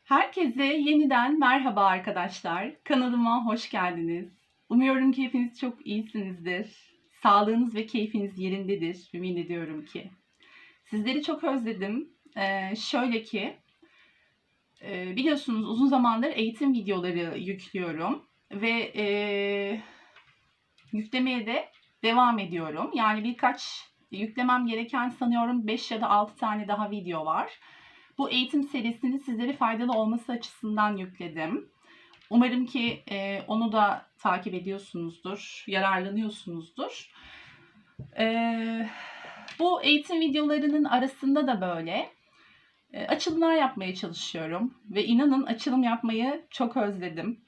Herkese yeniden merhaba arkadaşlar. Kanalıma hoş geldiniz. Umuyorum ki hepiniz çok iyisinizdir. Sağlığınız ve keyfiniz yerindedir. Ümit ediyorum ki. Sizleri çok özledim. Şöyle ki, biliyorsunuz uzun zamandır eğitim videoları yüklüyorum. Ve yüklemeye de devam ediyorum. Yani yüklemem gereken sanıyorum 5 ya da 6 tane daha video var. Bu eğitim serisini sizlere faydalı olması açısından yükledim. Umarım ki onu da takip ediyorsunuzdur, yararlanıyorsunuzdur. Bu eğitim videolarının arasında da böyle açılımlar yapmaya çalışıyorum. Ve inanın açılım yapmayı çok özledim.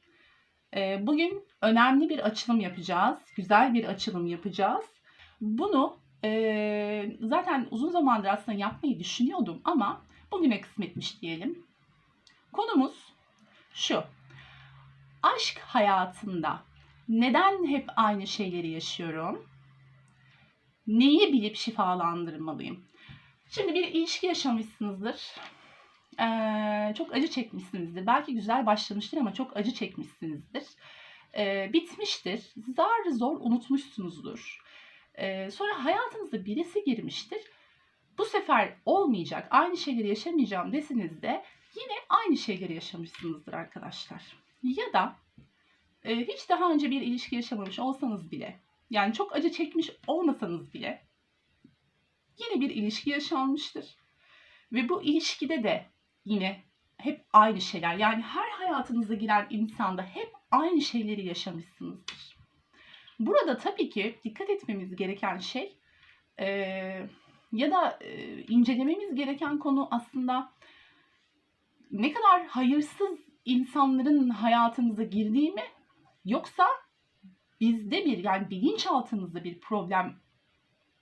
Bugün önemli bir açılım yapacağız. Güzel bir açılım yapacağız. Bunu zaten uzun zamandır aslında yapmayı düşünüyordum ama bugüne kısmetmiş diyelim. Konumuz şu. Aşk hayatında neden hep aynı şeyleri yaşıyorum? Neyi bilip şifalandırmalıyım? Şimdi bir ilişki yaşamışsınızdır. Çok acı çekmişsinizdir. Belki güzel başlamıştır ama çok acı çekmişsinizdir. Bitmiştir. Zar zor unutmuşsunuzdur. Sonra hayatınıza birisi girmiştir. Bu sefer olmayacak, aynı şeyleri yaşamayacağım deseniz de yine aynı şeyleri yaşamışsınızdır arkadaşlar. Ya da hiç daha önce bir ilişki yaşamamış olsanız bile, yani çok acı çekmiş olmasanız bile yine bir ilişki yaşanmıştır. Ve bu ilişkide de yine hep aynı şeyler, yani her hayatınıza giren insanda hep aynı şeyleri yaşamışsınızdır. Burada tabii ki dikkat etmemiz gereken şey ya da incelememiz gereken konu aslında ne kadar hayırsız insanların hayatımıza girdiği mi, yoksa bizde yani bilinçaltımızda bir problem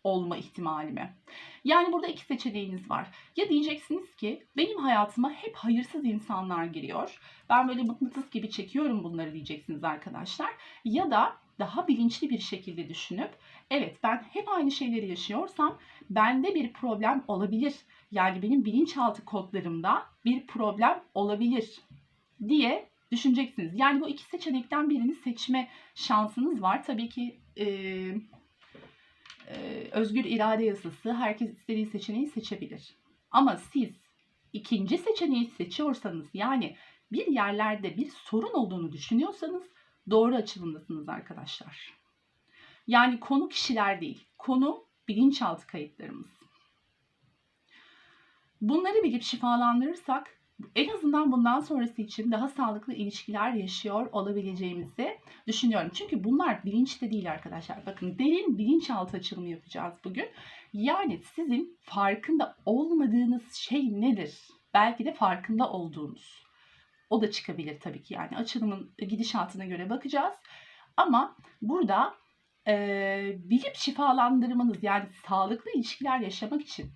olma ihtimali mi? Yani burada iki seçeneğiniz var. Ya diyeceksiniz ki benim hayatıma hep hayırsız insanlar giriyor. Ben böyle mıknatıs gibi çekiyorum bunları diyeceksiniz arkadaşlar. Ya da daha bilinçli bir şekilde düşünüp evet, ben hep aynı şeyleri yaşıyorsam bende bir problem olabilir. Yani benim bilinçaltı kodlarımda bir problem olabilir diye düşüneceksiniz. Yani bu iki seçenekten birini seçme şansınız var. Tabii ki özgür irade yasası, herkes istediği seçeneği seçebilir. Ama siz ikinci seçeneği seçiyorsanız, yani bir yerlerde bir sorun olduğunu düşünüyorsanız doğru açılımdasınız arkadaşlar. Yani konu kişiler değil, konu bilinçaltı kayıtlarımız. Bunları bilip şifalandırırsak en azından bundan sonrası için daha sağlıklı ilişkiler yaşıyor olabileceğimizi düşünüyorum. Çünkü bunlar bilinçte değil arkadaşlar. Bakın, derin bilinçaltı açılımı yapacağız bugün. Yani sizin farkında olmadığınız şey nedir? Belki de farkında olduğunuz. O da çıkabilir tabii ki, yani açılımın gidişatına göre bakacağız. Ama burada bilip şifalandırmanız, yani sağlıklı ilişkiler yaşamak için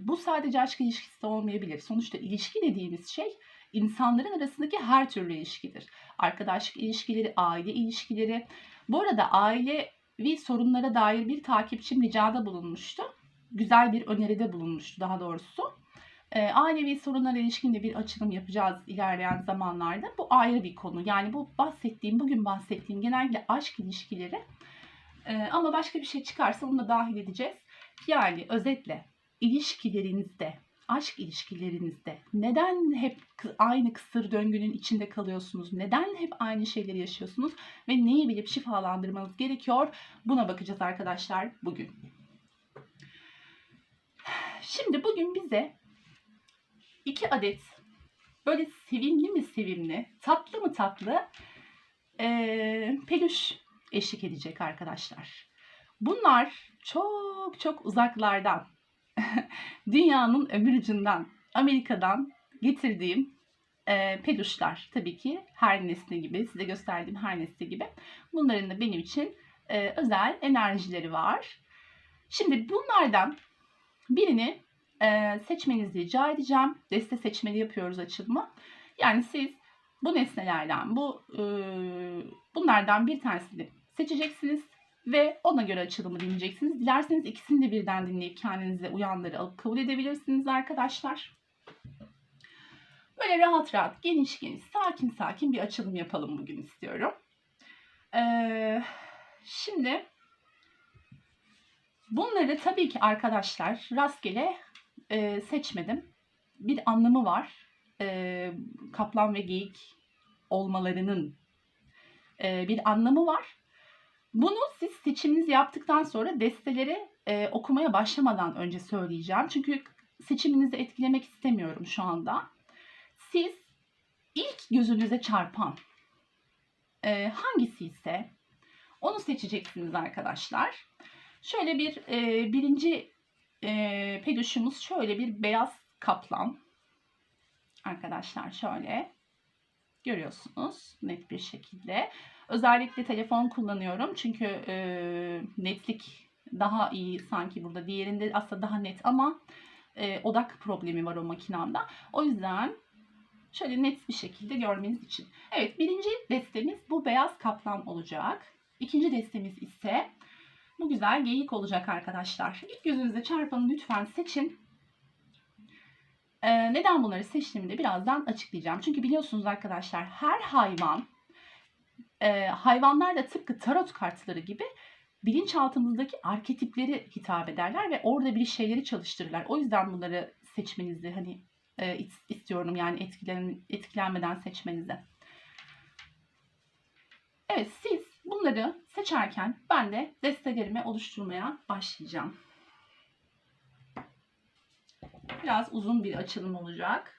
bu sadece aşk ilişkisi de olmayabilir. Sonuçta ilişki dediğimiz şey insanların arasındaki her türlü ilişkidir. Arkadaşlık ilişkileri, aile ilişkileri. Bu arada ailevi sorunlara dair bir takipçim ricada bulunmuştu. Güzel bir öneride bulunmuştu daha doğrusu. Ailevi sorunlara ilişkin de bir açılım yapacağız ilerleyen zamanlarda. Bu ayrı bir konu. Yani bu bugün bahsettiğim genellikle aşk ilişkileri. Ama başka bir şey çıkarsa onu da dahil edeceğiz. Yani özetle ilişkilerinizde, aşk ilişkilerinizde neden hep aynı kısır döngünün içinde kalıyorsunuz? Neden hep aynı şeyleri yaşıyorsunuz? Ve neyi bilip şifalandırmanız gerekiyor? Buna bakacağız arkadaşlar bugün. Şimdi bugün bize 2 adet böyle sevimli mi sevimli, tatlı mı tatlı peluş eşlik edecek arkadaşlar. Bunlar çok çok uzaklardan, dünyanın öbür ucundan, Amerika'dan getirdiğim peluşlar. Tabii ki her nesne gibi, size gösterdiğim her nesne gibi. Bunların da benim için özel enerjileri var. Şimdi bunlardan birini seçmenizi rica edeceğim. Deste seçmeli yapıyoruz açılımı. Yani siz bu nesnelerden, bunlardan bir tanesini seçeceksiniz ve ona göre açılımı dinleyeceksiniz. Dilerseniz ikisini de birden dinleyip kendinize uyanları alıp kabul edebilirsiniz arkadaşlar. Böyle rahat rahat, geniş geniş, sakin sakin bir açılım yapalım bugün istiyorum. Şimdi bunları tabii ki arkadaşlar rastgele seçmedim. Bir anlamı var. Kaplan ve geyik olmalarının bir anlamı var. Bunu siz seçiminizi yaptıktan sonra desteleri okumaya başlamadan önce söyleyeceğim. Çünkü seçiminizi etkilemek istemiyorum şu anda. Siz ilk gözünüze çarpan hangisi ise onu seçeceksiniz arkadaşlar. Şöyle birinci peluşumuz şöyle bir beyaz kaplan. Arkadaşlar şöyle görüyorsunuz net bir şekilde. Özellikle telefon kullanıyorum çünkü netlik daha iyi sanki burada. Diğerinde aslında daha net ama odak problemi var o makinamda. O yüzden şöyle net bir şekilde görmeniz için. Evet, birinci destemiz bu beyaz kaplan olacak. İkinci destemiz ise bu güzel geyik olacak arkadaşlar. İlk gözünüze çarpanı lütfen seçin. Neden bunları seçtiğimi de birazdan açıklayacağım. Çünkü biliyorsunuz arkadaşlar her hayvan, hayvanlar da tıpkı tarot kartları gibi bilinçaltımızdaki arketipleri hitap ederler ve orada bir şeyleri çalıştırırlar. O yüzden bunları seçmenizi hani istiyorum, yani etkilenmeden seçmenizi. Evet, siz bunları seçerken ben de destelerimi oluşturmaya başlayacağım. Biraz uzun bir açılım olacak.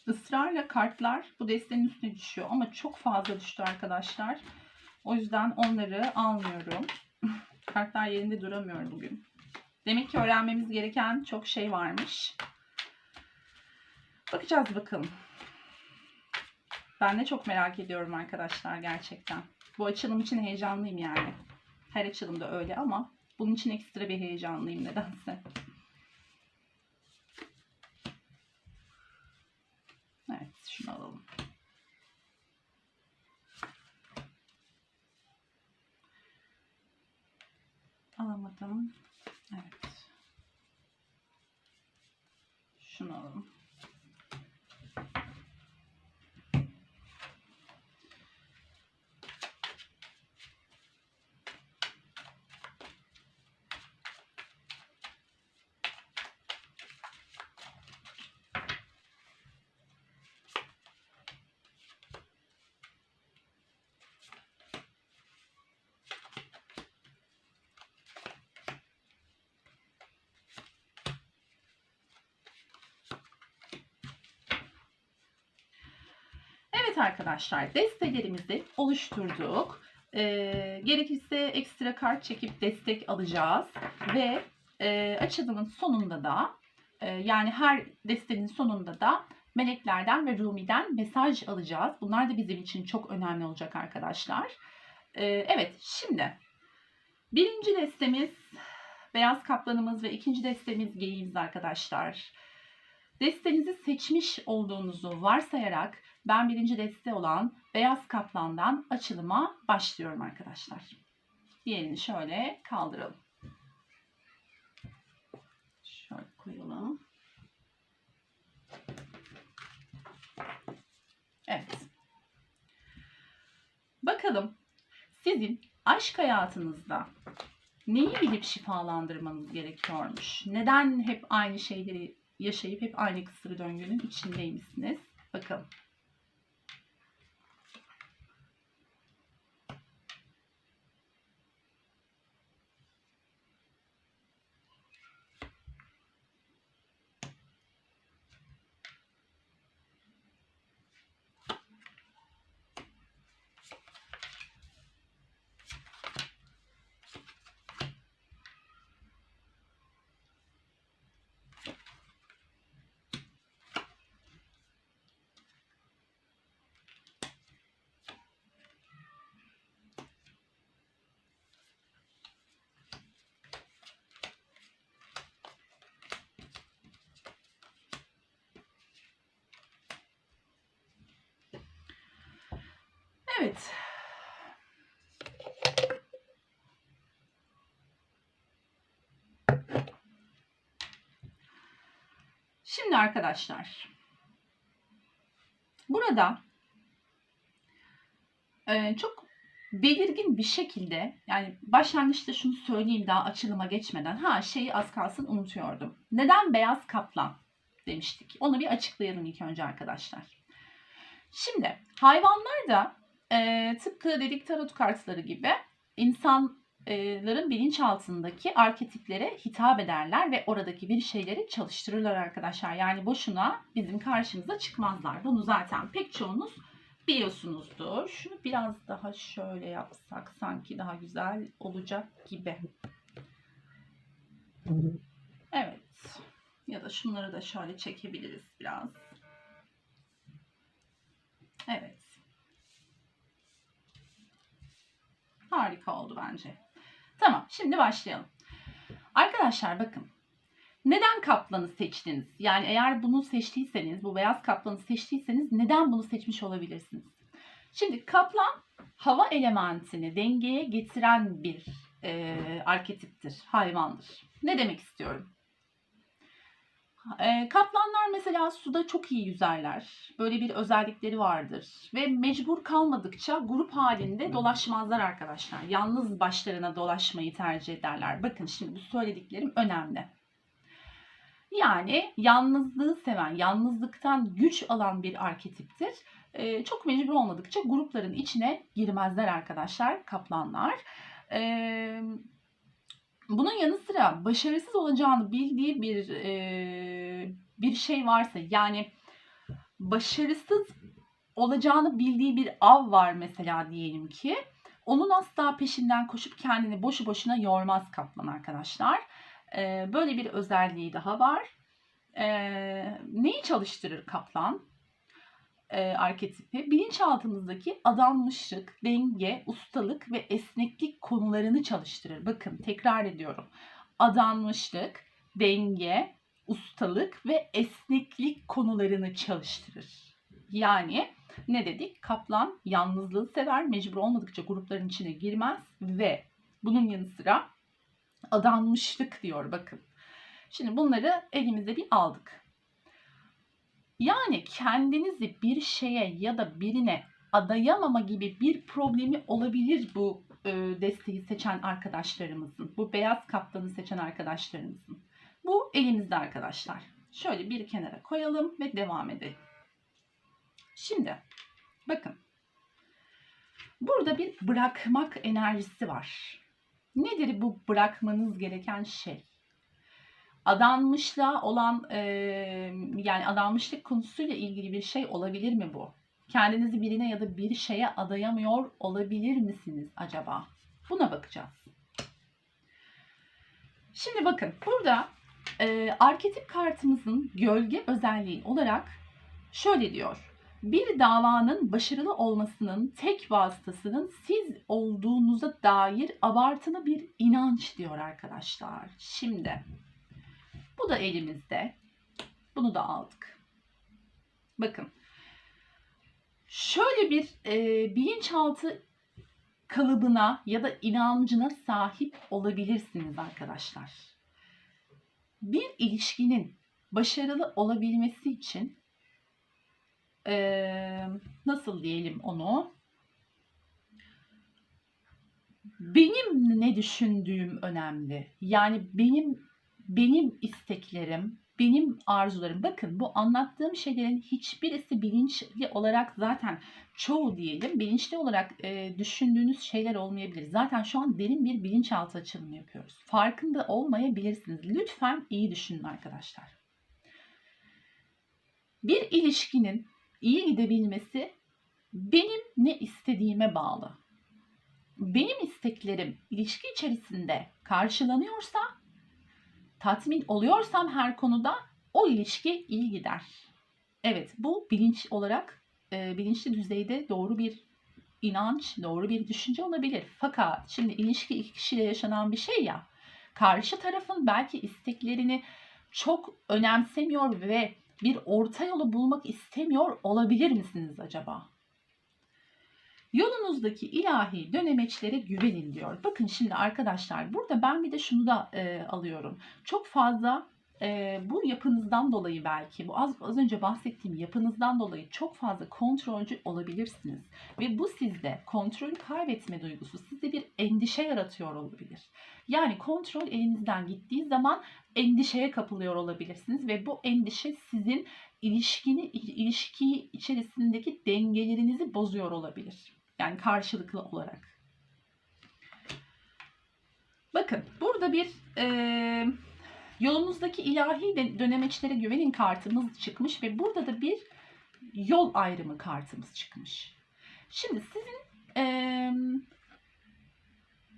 ısrarla kartlar bu destenin üstüne düşüyor ama çok fazla düştü arkadaşlar. O yüzden onları almıyorum. Kartlar yerinde duramıyor bugün. Demek ki öğrenmemiz gereken çok şey varmış. Bakacağız bakalım. Ben de çok merak ediyorum arkadaşlar gerçekten. Bu açılım için heyecanlıyım yani. Her açılımda öyle ama bunun için ekstra bir heyecanlıyım nedense. Evet, şunu alalım. Alamadım. Evet. Şunu alalım. Evet arkadaşlar, destelerimizi oluşturduk. Gerekirse ekstra kart çekip destek alacağız ve açılımın sonunda da yani her destenin sonunda da meleklerden ve Rumi'den mesaj alacağız. Bunlar da bizim için çok önemli olacak arkadaşlar. Evet, şimdi birinci destemiz beyaz kaplanımız ve ikinci destemiz geyiğimiz arkadaşlar. Destenizi seçmiş olduğunuzu varsayarak ben birinci deste olan beyaz kaplandan açılıma başlıyorum arkadaşlar. Diğerini şöyle kaldıralım. Şöyle koyalım. Evet. Bakalım sizin aşk hayatınızda neyi bilip şifalandırmanız gerekiyormuş? Neden hep aynı şeyleri yaşayıp hep aynı kısır döngünün içindeymişsiniz? Bakalım. Evet. Şimdi arkadaşlar, burada çok belirgin bir şekilde, yani başlangıçta şunu söyleyeyim daha açılıma geçmeden, şeyi az kalsın unutuyordum. Neden beyaz kaplan demiştik? Onu bir açıklayalım ilk önce arkadaşlar. Şimdi hayvanlar da tıpkı dedik tarot kartları gibi insanların bilinçaltındaki arketiplere hitap ederler ve oradaki bir şeyleri çalıştırırlar arkadaşlar. Yani boşuna bizim karşımıza çıkmazlar. Bunu zaten pek çoğunuz biliyorsunuzdur. Şunu biraz daha şöyle yapsak sanki daha güzel olacak gibi. Evet. Ya da şunları da şöyle çekebiliriz biraz. Evet. Harika oldu bence. Tamam, şimdi başlayalım. Arkadaşlar bakın. Neden kaplanı seçtiniz? Yani eğer bunu seçtiyseniz, bu beyaz kaplanı seçtiyseniz neden bunu seçmiş olabilirsiniz? Şimdi kaplan hava elementini dengeye getiren bir arketiptir, hayvandır. Ne demek istiyorum? Kaplanlar mesela suda çok iyi yüzerler. Böyle bir özellikleri vardır. Ve mecbur kalmadıkça grup halinde dolaşmazlar arkadaşlar. Yalnız başlarına dolaşmayı tercih ederler. Bakın şimdi bu söylediklerim önemli. Yani yalnızlığı seven, yalnızlıktan güç alan bir arketiptir. Çok mecbur olmadıkça grupların içine girmezler arkadaşlar kaplanlar. Bunun yanı sıra başarısız olacağını bildiği bir şey varsa, yani başarısız olacağını bildiği bir av var mesela diyelim ki. Onun asla peşinden koşup kendini boşu boşuna yormaz kaplan arkadaşlar. Böyle bir özelliği daha var. Neyi çalıştırır kaplan? Arketipi bilinçaltımızdaki adanmışlık, denge, ustalık ve esneklik konularını çalıştırır. Bakın tekrar ediyorum. Adanmışlık, denge, ustalık ve esneklik konularını çalıştırır. Yani ne dedik? Kaplan yalnızlığı sever, mecbur olmadıkça grupların içine girmez ve bunun yanı sıra adanmışlık diyor bakın. Şimdi bunları elimize bir aldık. Yani kendinizi bir şeye ya da birine adayamama gibi bir problemi olabilir bu desteği seçen arkadaşlarımızın. Bu beyaz kaplanı seçen arkadaşlarımızın. Bu elimizde arkadaşlar. Şöyle bir kenara koyalım ve devam edelim. Şimdi bakın. Burada bir bırakmak enerjisi var. Nedir bu bırakmanız gereken şey? Adanmışlığa olan yani adanmışlık konusuyla ilgili bir şey olabilir mi bu? Kendinizi birine ya da bir şeye adayamıyor olabilir misiniz acaba? Buna bakacağız. Şimdi bakın burada arketip kartımızın gölge özelliği olarak şöyle diyor. Bir davanın başarılı olmasının tek vasıtasının siz olduğunuza dair abartılı bir inanç diyor arkadaşlar. Şimdi bu da elimizde. Bunu da aldık. Bakın. Şöyle bir bilinçaltı kalıbına ya da inancına sahip olabilirsiniz arkadaşlar. Bir ilişkinin başarılı olabilmesi için nasıl diyelim onu? Benim ne düşündüğüm önemli. Yani benim isteklerim, benim arzularım. Bakın bu anlattığım şeylerin hiçbirisi bilinçli olarak zaten çoğu diyelim bilinçli olarak düşündüğünüz şeyler olmayabilir. Zaten şu an derin bir bilinçaltı açılımı yapıyoruz. Farkında olmayabilirsiniz. Lütfen iyi düşünün arkadaşlar. Bir ilişkinin iyi gidebilmesi benim ne istediğime bağlı. Benim isteklerim ilişki içerisinde karşılanıyorsa, tatmin oluyorsam her konuda o ilişki iyi gider. Evet, bu bilinç olarak bilinçli düzeyde doğru bir inanç, doğru bir düşünce olabilir. Fakat şimdi ilişki iki kişiyle yaşanan bir şey ya, karşı tarafın belki isteklerini çok önemsemiyor ve bir orta yolu bulmak istemiyor olabilir misiniz acaba? Yolunuzdaki ilahi dönemeçlere güvenin diyor. Bakın şimdi arkadaşlar burada ben bir de şunu da alıyorum. Çok fazla bu yapınızdan dolayı belki bu az önce bahsettiğim yapınızdan dolayı çok fazla kontrolcü olabilirsiniz. Ve bu sizde kontrolü kaybetme duygusu sizde bir endişe yaratıyor olabilir. Yani kontrol elinizden gittiği zaman endişeye kapılıyor olabilirsiniz ve bu endişe sizin ilişki içerisindeki dengelerinizi bozuyor olabilir. Yani karşılıklı olarak. Bakın burada bir yolunuzdaki ilahi dönemeçlere güvenin kartımız çıkmış ve burada da bir yol ayrımı kartımız çıkmış. Şimdi sizin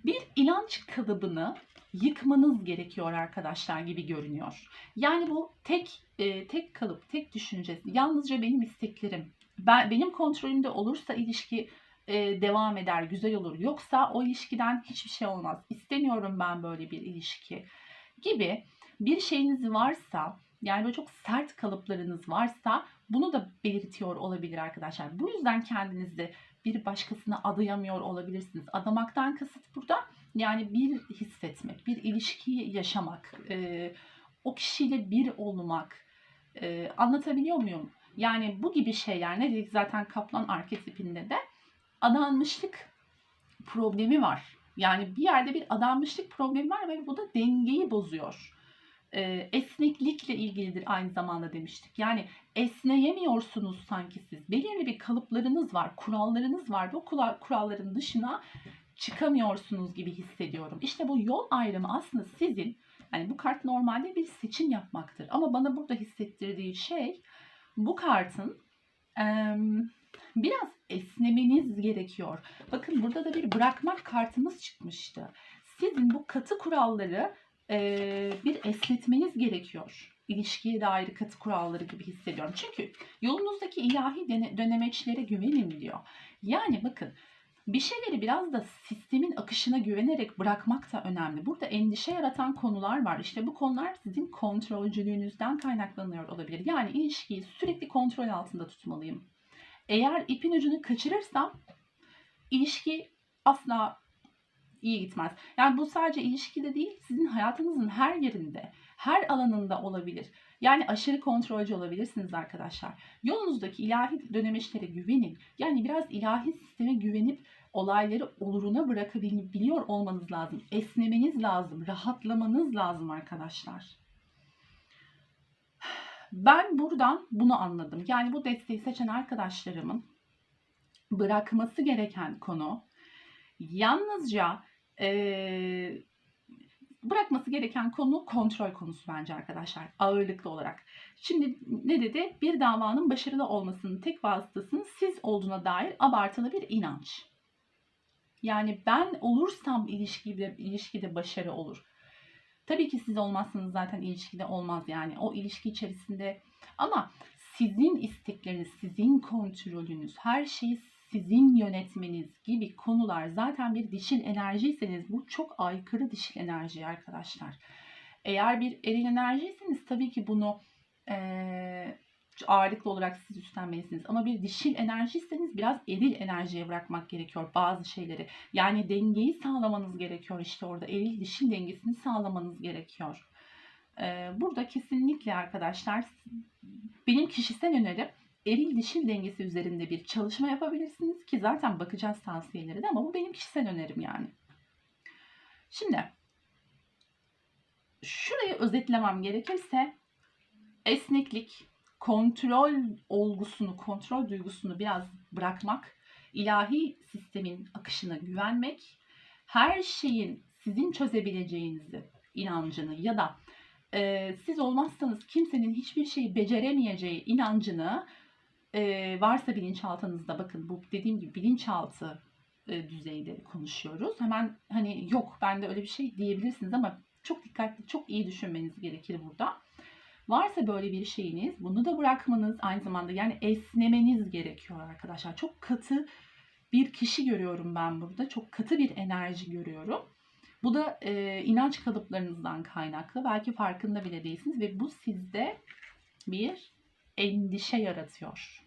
bir inanç kalıbını yıkmanız gerekiyor arkadaşlar gibi görünüyor. Yani bu tek kalıp, tek düşünce, yalnızca benim isteklerim, benim kontrolümde olursa ilişki devam eder, güzel olur. Yoksa o ilişkiden hiçbir şey olmaz. İstemiyorum ben böyle bir ilişki gibi bir şeyiniz varsa, yani böyle çok sert kalıplarınız varsa bunu da belirtiyor olabilir arkadaşlar. Bu yüzden kendinizi bir başkasına adayamıyor olabilirsiniz. Adamaktan kasıt burada yani bir hissetmek, bir ilişkiyi yaşamak, o kişiyle bir olmak. Anlatabiliyor muyum? Yani bu gibi şeyler ne dedik zaten kaplan arketipinde de adanmışlık problemi var. Yani bir yerde bir adanmışlık problemi var ve bu da dengeyi bozuyor. Esneklikle ilgilidir aynı zamanda demiştik. Yani esneyemiyorsunuz sanki siz. Belirli bir kalıplarınız var, kurallarınız var. Bu kuralların dışına çıkamıyorsunuz gibi hissediyorum. İşte bu yol ayrımı aslında sizin, yani bu kart normalde bir seçim yapmaktır. Ama bana burada hissettirdiği şey bu kartın Biraz esnemeniz gerekiyor. Bakın burada da bir bırakmak kartımız çıkmıştı. Sizin bu katı kuralları bir esnetmeniz gerekiyor. İlişkiye dair katı kuralları gibi hissediyorum. Çünkü yolunuzdaki ilahi dönemeçlere güvenin diyor. Yani bakın, bir şeyleri biraz da sistemin akışına güvenerek bırakmak da önemli. Burada endişe yaratan konular var. İşte bu konular sizin kontrolcülüğünüzden kaynaklanıyor olabilir. Yani ilişkiyi sürekli kontrol altında tutmalıyım. Eğer ipin ucunu kaçırırsam ilişki asla iyi gitmez. Yani bu sadece ilişkide değil, sizin hayatınızın her yerinde, her alanında olabilir. Yani aşırı kontrolcü olabilirsiniz arkadaşlar. Yolunuzdaki ilahi dönemeçlere güvenin. Yani biraz ilahi sisteme güvenip olayları oluruna bırakabiliyor olmanız lazım. Esnemeniz lazım, rahatlamanız lazım arkadaşlar. Ben buradan bunu anladım. Yani bu desteği seçen arkadaşlarımın bırakması gereken konu yalnızca bırakması gereken konu kontrol konusu bence arkadaşlar, ağırlıklı olarak. Şimdi ne dedi? Bir davanın başarılı olmasının tek vasıtasının siz olduğuna dair abartılı bir inanç. Yani ben olursam ilişkide başarı olur. Tabii ki siz olmazsanız zaten ilişkide olmaz yani. O ilişki içerisinde, ama sizin istekleriniz, sizin kontrolünüz, her şeyi sizin yönetmeniz gibi konular, zaten bir dişil enerjiyseniz bu çok aykırı dişil enerji arkadaşlar. Eğer bir eril enerjiyseniz tabii ki bunu ağırlıklı olarak siz üstlenmelisiniz. Ama bir dişil enerjiyseniz biraz eril enerjiye bırakmak gerekiyor bazı şeyleri. Yani dengeyi sağlamanız gerekiyor, işte orada eril dişil dengesini sağlamanız gerekiyor. Burada kesinlikle arkadaşlar benim kişisel önerim, eril dişil dengesi üzerinde bir çalışma yapabilirsiniz ki zaten bakacağız tavsiyeleri de, ama bu benim kişisel önerim yani. Şimdi şurayı özetlemem gerekirse esneklik, kontrol olgusunu, kontrol duygusunu biraz bırakmak, ilahi sistemin akışına güvenmek, her şeyin sizin çözebileceğinizi inancını ya da siz olmazsanız kimsenin hiçbir şeyi beceremeyeceği inancını, varsa bilinçaltınızda, bakın bu dediğim gibi bilinçaltı düzeyde konuşuyoruz. Hemen hani yok bende öyle bir şey diyebilirsiniz, ama çok dikkatli, çok iyi düşünmeniz gerekir burada. Varsa böyle bir şeyiniz, bunu da bırakmanız, aynı zamanda yani esnemeniz gerekiyor arkadaşlar. Çok katı bir kişi görüyorum ben burada. Çok katı bir enerji görüyorum. Bu da inanç kalıplarınızdan kaynaklı. Belki farkında bile değilsiniz ve bu sizde bir endişe yaratıyor.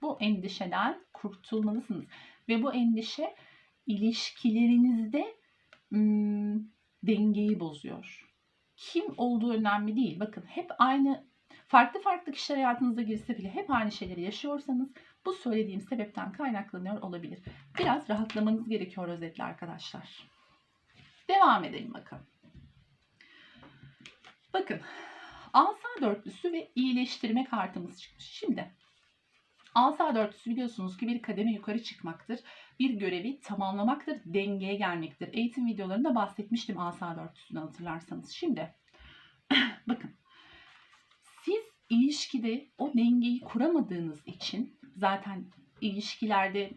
Bu endişeden kurtulmalısınız. Ve bu endişe ilişkilerinizde dengeyi bozuyor. Kim olduğu önemli değil. Bakın hep aynı, farklı kişiler hayatınıza girse bile hep aynı şeyleri yaşıyorsanız bu söylediğim sebepten kaynaklanıyor olabilir. Biraz rahatlamanız gerekiyor özetle arkadaşlar. Devam edelim bakalım. Bakın asa dörtlüsü ve iyileştirme kartımız çıkmış. Şimdi asa dörtlüsü biliyorsunuz ki bir kademe yukarı çıkmaktır. Bir görevi tamamlamaktır, dengeye gelmektir. Eğitim videolarında bahsetmiştim asa dörtlüsünü, hatırlarsanız. Şimdi bakın, siz ilişkide o dengeyi kuramadığınız için zaten ilişkilerde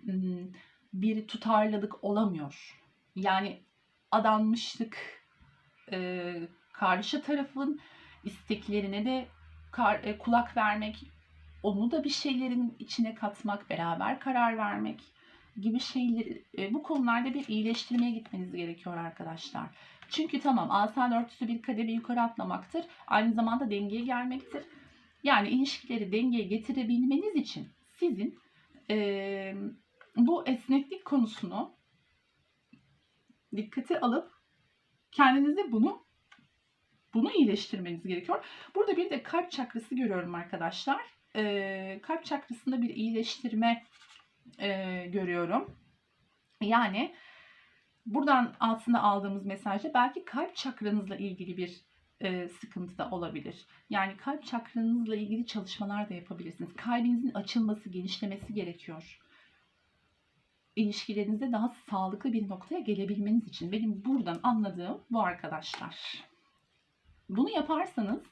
bir tutarlılık olamıyor. Yani adanmışlık, karşı tarafın isteklerine de kulak vermek, onu da bir şeylerin içine katmak, beraber karar vermek gibi şeyleri, bu konularda bir iyileştirmeye gitmeniz gerekiyor arkadaşlar. Çünkü tamam, asa dörtlüsü bir kademe yukarı atlamaktır. Aynı zamanda dengeye gelmektir. Yani ilişkileri dengeye getirebilmeniz için sizin bu esneklik konusunu dikkate alıp kendinize bunu iyileştirmeniz gerekiyor. Burada bir de kalp çakrası görüyorum arkadaşlar. Kalp çakrasında bir iyileştirme görüyorum. Yani buradan aslında aldığımız mesajda belki kalp çakranızla ilgili bir sıkıntı da olabilir. Yani kalp çakranızla ilgili çalışmalar da yapabilirsiniz. Kalbinizin açılması, genişlemesi gerekiyor. İlişkilerinizde daha sağlıklı bir noktaya gelebilmeniz için. Benim buradan anladığım bu arkadaşlar. Bunu yaparsanız,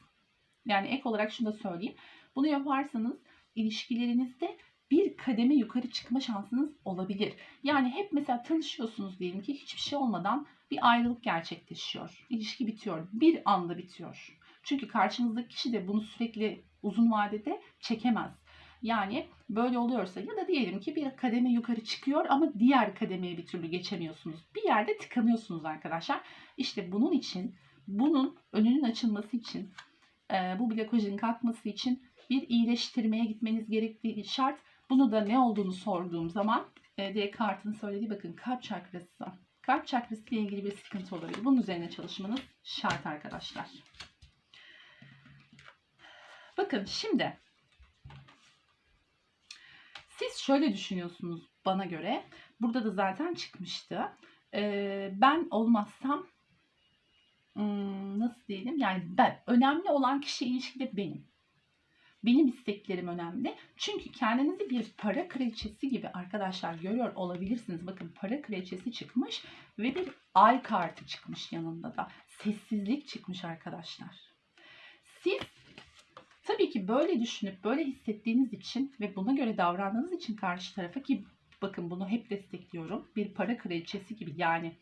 yani ek olarak şunu da söyleyeyim. Bunu yaparsanız ilişkilerinizde bir kademe yukarı çıkma şansınız olabilir. Yani hep mesela tanışıyorsunuz diyelim ki, hiçbir şey olmadan bir ayrılık gerçekleşiyor. İlişki bitiyor. Bir anda bitiyor. Çünkü karşınızdaki kişi de bunu sürekli uzun vadede çekemez. Yani böyle oluyorsa ya da diyelim ki bir kademe yukarı çıkıyor ama diğer kademeye bir türlü geçemiyorsunuz. Bir yerde tıkanıyorsunuz arkadaşlar. İşte bunun için, bunun önünün açılması için, bu blokajın kalkması için bir iyileştirmeye gitmeniz gerektiği şart. Bunu da ne olduğunu sorduğum zaman direkt kartın söylediği, bakın, kalp çakrası. Kalp çakrası ile ilgili bir sıkıntı olabilir. Bunun üzerine çalışmanız şart arkadaşlar. Bakın şimdi siz şöyle düşünüyorsunuz bana göre. Burada da zaten çıkmıştı. Ben olmazsam nasıl diyelim, yani ben, önemli olan kişi ilişkide benim. Benim isteklerim önemli. Çünkü kendinizi bir para kraliçesi gibi arkadaşlar görüyor olabilirsiniz. Bakın, para kraliçesi çıkmış ve bir ay kartı çıkmış yanında da. Sessizlik çıkmış arkadaşlar. Siz tabii ki böyle düşünüp böyle hissettiğiniz için ve buna göre davrandığınız için karşı tarafa, ki bakın bunu hep destekliyorum, bir para kraliçesi gibi, yani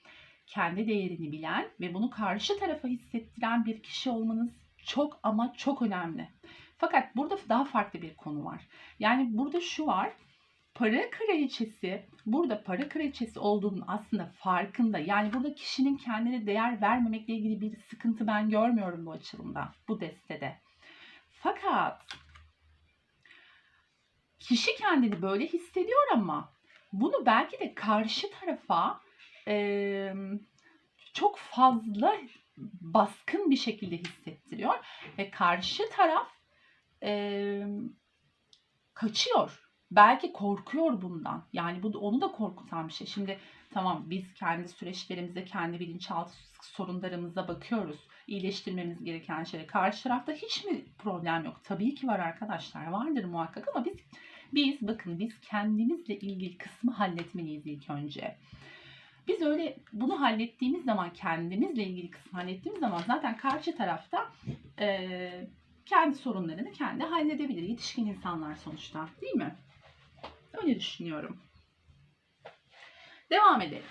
kendi değerini bilen ve bunu karşı tarafa hissettiren bir kişi olmanız çok ama çok önemli. Fakat burada daha farklı bir konu var. Yani burada şu var. Para kraliçesi, burada para kraliçesi olduğunun aslında farkında. Yani burada kişinin kendine değer vermemekle ilgili bir sıkıntı ben görmüyorum bu açılımda, bu destede. Fakat kişi kendini böyle hissediyor ama bunu belki de karşı tarafa çok fazla baskın bir şekilde hissettiriyor ve karşı taraf kaçıyor. Belki korkuyor bundan. Yani bu onu da korkutan bir şey. Şimdi tamam, biz kendi süreçlerimize, kendi bilinçaltı sorunlarımıza bakıyoruz. İyileştirmemiz gereken şeyler. Karşı tarafta hiç mi problem yok? Tabii ki var arkadaşlar. Vardır muhakkak ama biz kendimizle ilgili kısmı halletmeliyiz ilk önce. Biz öyle bunu hallettiğimiz zaman, kendimizle ilgili kısmı hallettiğimiz zaman zaten karşı tarafta kendi sorunlarını kendi halledebilir. Yetişkin insanlar sonuçta, değil mi? Öyle düşünüyorum. Devam edelim.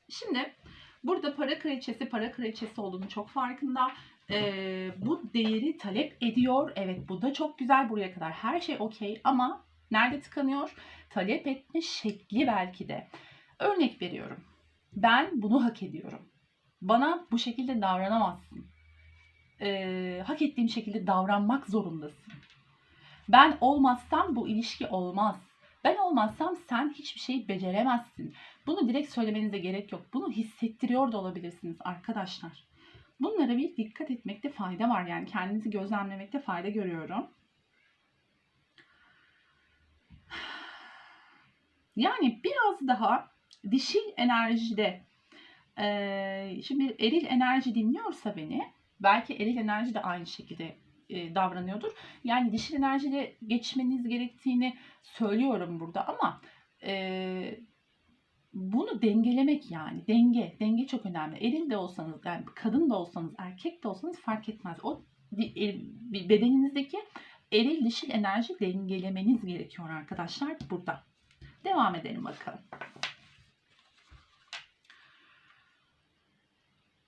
Şimdi burada para kraliçesi olduğunu çok farkında. Bu değeri talep ediyor. Evet, bu da çok güzel, buraya kadar her şey okey ama nerede tıkanıyor? Talep etme şekli belki de. Örnek veriyorum. Ben bunu hak ediyorum. Bana bu şekilde davranamazsın. Hak ettiğim şekilde davranmak zorundasın. Ben olmazsam bu ilişki olmaz. Ben olmazsam sen hiçbir şey beceremezsin. Bunu direkt söylemenize gerek yok. Bunu hissettiriyor da olabilirsiniz arkadaşlar. Bunlara bir dikkat etmekte fayda var. Yani kendinizi gözlemlemekte fayda görüyorum. Yani biraz daha dişil enerjide, şimdi eril enerji dinliyorsa beni, belki eril enerji de aynı şekilde davranıyordur. Yani dişil enerjiyle geçmeniz gerektiğini söylüyorum burada ama bunu dengelemek, yani denge çok önemli. Eril de olsanız, yani kadın da olsanız, erkek de olsanız fark etmez. O bedeninizdeki eril dişil enerji dengelemeniz gerekiyor arkadaşlar burada. Devam edelim bakalım.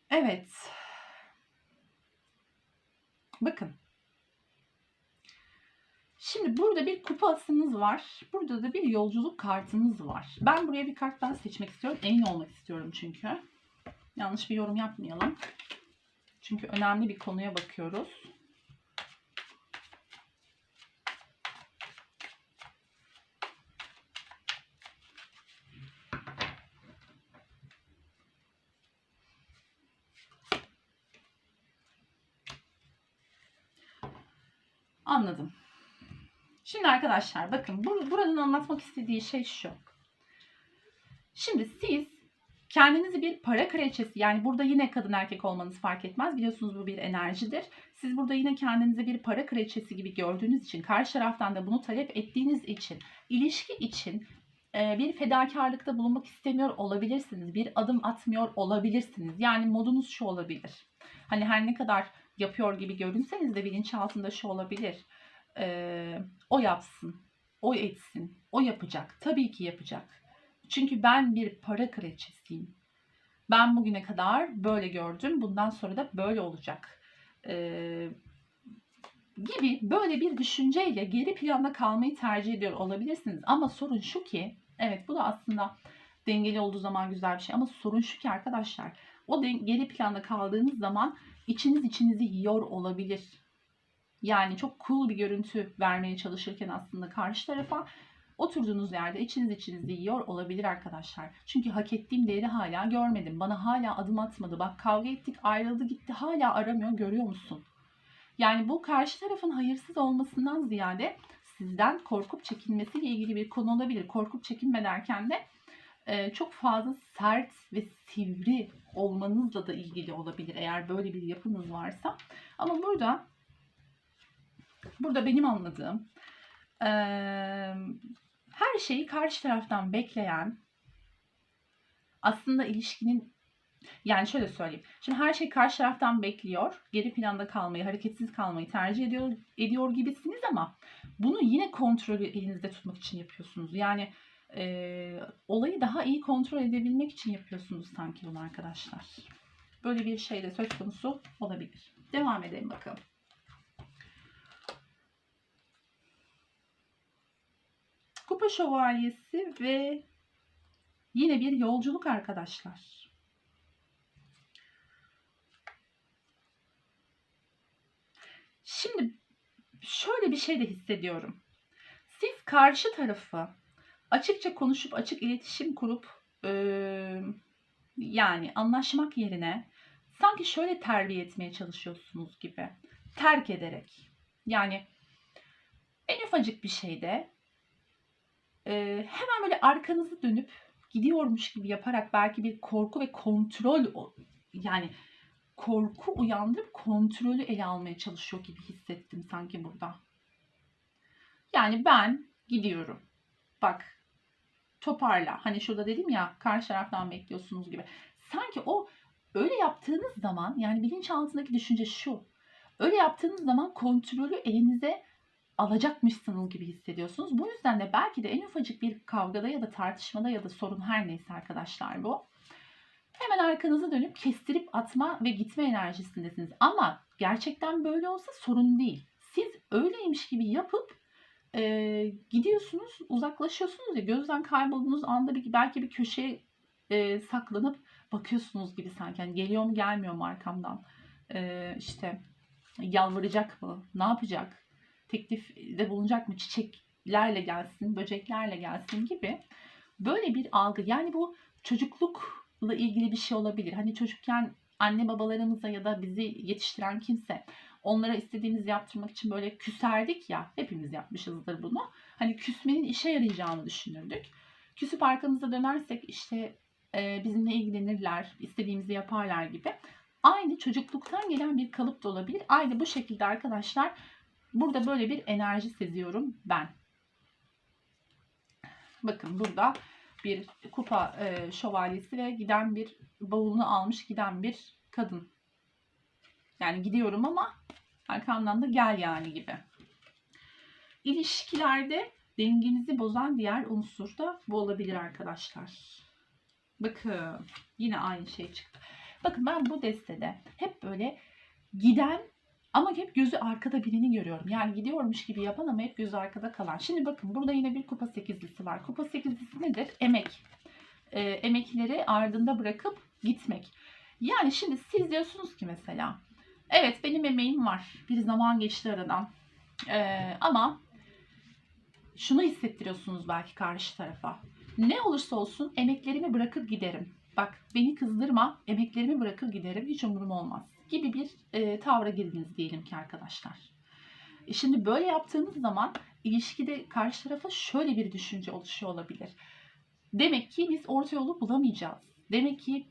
Evet. Bakın. Şimdi burada bir kupa asınız var. Burada da bir yolculuk kartınız var. Ben buraya bir kart daha seçmek istiyorum. Emin olmak istiyorum çünkü. Yanlış bir yorum yapmayalım. Çünkü önemli bir konuya bakıyoruz. Anladım. Şimdi arkadaşlar bakın, buranın anlatmak istediği şey şu. Şimdi siz kendinizi bir para kraliçesi, yani burada yine kadın erkek olmanız fark etmez. Biliyorsunuz bu bir enerjidir. Siz burada yine kendinizi bir para kraliçesi gibi gördüğünüz için, karşı taraftan da bunu talep ettiğiniz için, ilişki için bir fedakarlıkta bulunmak istemiyor olabilirsiniz. Bir adım atmıyor olabilirsiniz. Yani modunuz şu olabilir. Hani her ne kadar yapıyor gibi görünseniz de bilinçaltında şu olabilir. O yapsın, o etsin, o yapacak. Tabii ki yapacak. Çünkü ben bir para kraliçesiyim. Ben bugüne kadar böyle gördüm. Bundan sonra da böyle olacak. Gibi böyle bir düşünceyle geri planda kalmayı tercih ediyor olabilirsiniz. Ama sorun şu ki, evet bu da aslında dengeli olduğu zaman güzel bir şey. Ama sorun şu ki arkadaşlar, o geri planda kaldığınız zaman içinizi yiyor olabilir. Yani çok cool bir görüntü vermeye çalışırken aslında karşı tarafa oturduğunuz yerde içinizi yiyor olabilir arkadaşlar. Çünkü hak ettiğim değeri hala görmedim. Bana hala adım atmadı. Bak kavga ettik, ayrıldı gitti, hala aramıyor, görüyor musun? Yani bu karşı tarafın hayırsız olmasından ziyade sizden korkup çekinmesiyle ilgili bir konu olabilir. Korkup çekinme derken de çok fazla sert ve sivri olmanızla da ilgili olabilir eğer böyle bir yapınız varsa. Ama burada benim anladığım her şeyi karşı taraftan bekleyen, aslında ilişkinin, yani şöyle söyleyeyim. Şimdi her şey karşı taraftan bekliyor. Geri planda kalmayı, hareketsiz kalmayı tercih ediyor gibisiniz ama bunu yine kontrolü elinizde tutmak için yapıyorsunuz. Yani olayı daha iyi kontrol edebilmek için yapıyorsunuz sanki bunu arkadaşlar. Böyle bir şey de söz konusu olabilir. Devam edelim bakalım. Kupa şövalyesi ve yine bir yolculuk arkadaşlar. Şimdi şöyle bir şey de hissediyorum. Siz karşı tarafı açıkça konuşup açık iletişim kurup yani anlaşmak yerine sanki şöyle terbiye etmeye çalışıyorsunuz gibi. Terk ederek. Yani en ufacık bir şeyde hemen böyle arkanızı dönüp gidiyormuş gibi yaparak belki bir korku ve kontrol, yani korku uyandırıp kontrolü ele almaya çalışıyor gibi hissettim sanki burada. Yani ben gidiyorum. Bak toparla. Hani şurada dedim ya, karşı taraftan bekliyorsunuz gibi. Sanki o öyle yaptığınız zaman, yani bilinçaltındaki düşünce şu. Öyle yaptığınız zaman kontrolü elinize alacakmışsınız gibi hissediyorsunuz. Bu yüzden de belki de en ufacık bir kavgada ya da tartışmada ya da sorun, her neyse arkadaşlar bu, hemen arkanızı dönüp kestirip atma ve gitme enerjisindesiniz. Ama gerçekten böyle olsa sorun değil. Siz öyleymiş gibi yapıp gidiyorsunuz, uzaklaşıyorsunuz ya, gözden kaybolduğunuz anda belki bir köşeye saklanıp bakıyorsunuz gibi sanki. Yani geliyor mu gelmiyor mu arkamdan? İşte yalvaracak mı? Ne yapacak? Teklifde bulunacak mı? Çiçeklerle gelsin, böceklerle gelsin gibi. Böyle bir algı. Yani bu çocuklukla ilgili bir şey olabilir. Hani çocukken anne babalarımıza ya da bizi yetiştiren kimse onlara istediğimizi yaptırmak için böyle küserdik ya. Hepimiz yapmışızdır bunu. Hani küsmenin işe yarayacağını düşünürdük. Küsüp arkamıza dönersek işte bizimle ilgilenirler, istediğimizi yaparlar gibi. Aynı çocukluktan gelen bir kalıp da olabilir. Aynı bu şekilde arkadaşlar, burada böyle bir enerji seziyorum ben. Bakın burada bir kupa şövalyesi ve giden bir bavulunu almış giden bir kadın. Yani gidiyorum ama arkamdan da gel yani gibi. İlişkilerde dengenizi bozan diğer unsur da bu olabilir arkadaşlar. Bakın yine aynı şey çıktı. Bakın ben bu destede hep böyle giden ama hep gözü arkada birini görüyorum. Yani gidiyormuş gibi yapan ama hep gözü arkada kalan. Şimdi bakın burada yine bir kupa sekizlisi var. Kupa sekizlisi nedir? Emek. Emekleri ardında bırakıp gitmek. Yani şimdi siz diyorsunuz ki mesela, evet benim emeğim var. Bir zaman geçti aradan. Ama şunu hissettiriyorsunuz belki karşı tarafa. Ne olursa olsun emeklerimi bırakıp giderim. Bak beni kızdırma, emeklerimi bırakır giderim, hiç umurum olmaz gibi bir tavra girdiniz diyelim ki arkadaşlar. Şimdi böyle yaptığınız zaman ilişkide karşı tarafa şöyle bir düşünce oluşuyor olabilir. Demek ki biz orta yolu bulamayacağız. Demek ki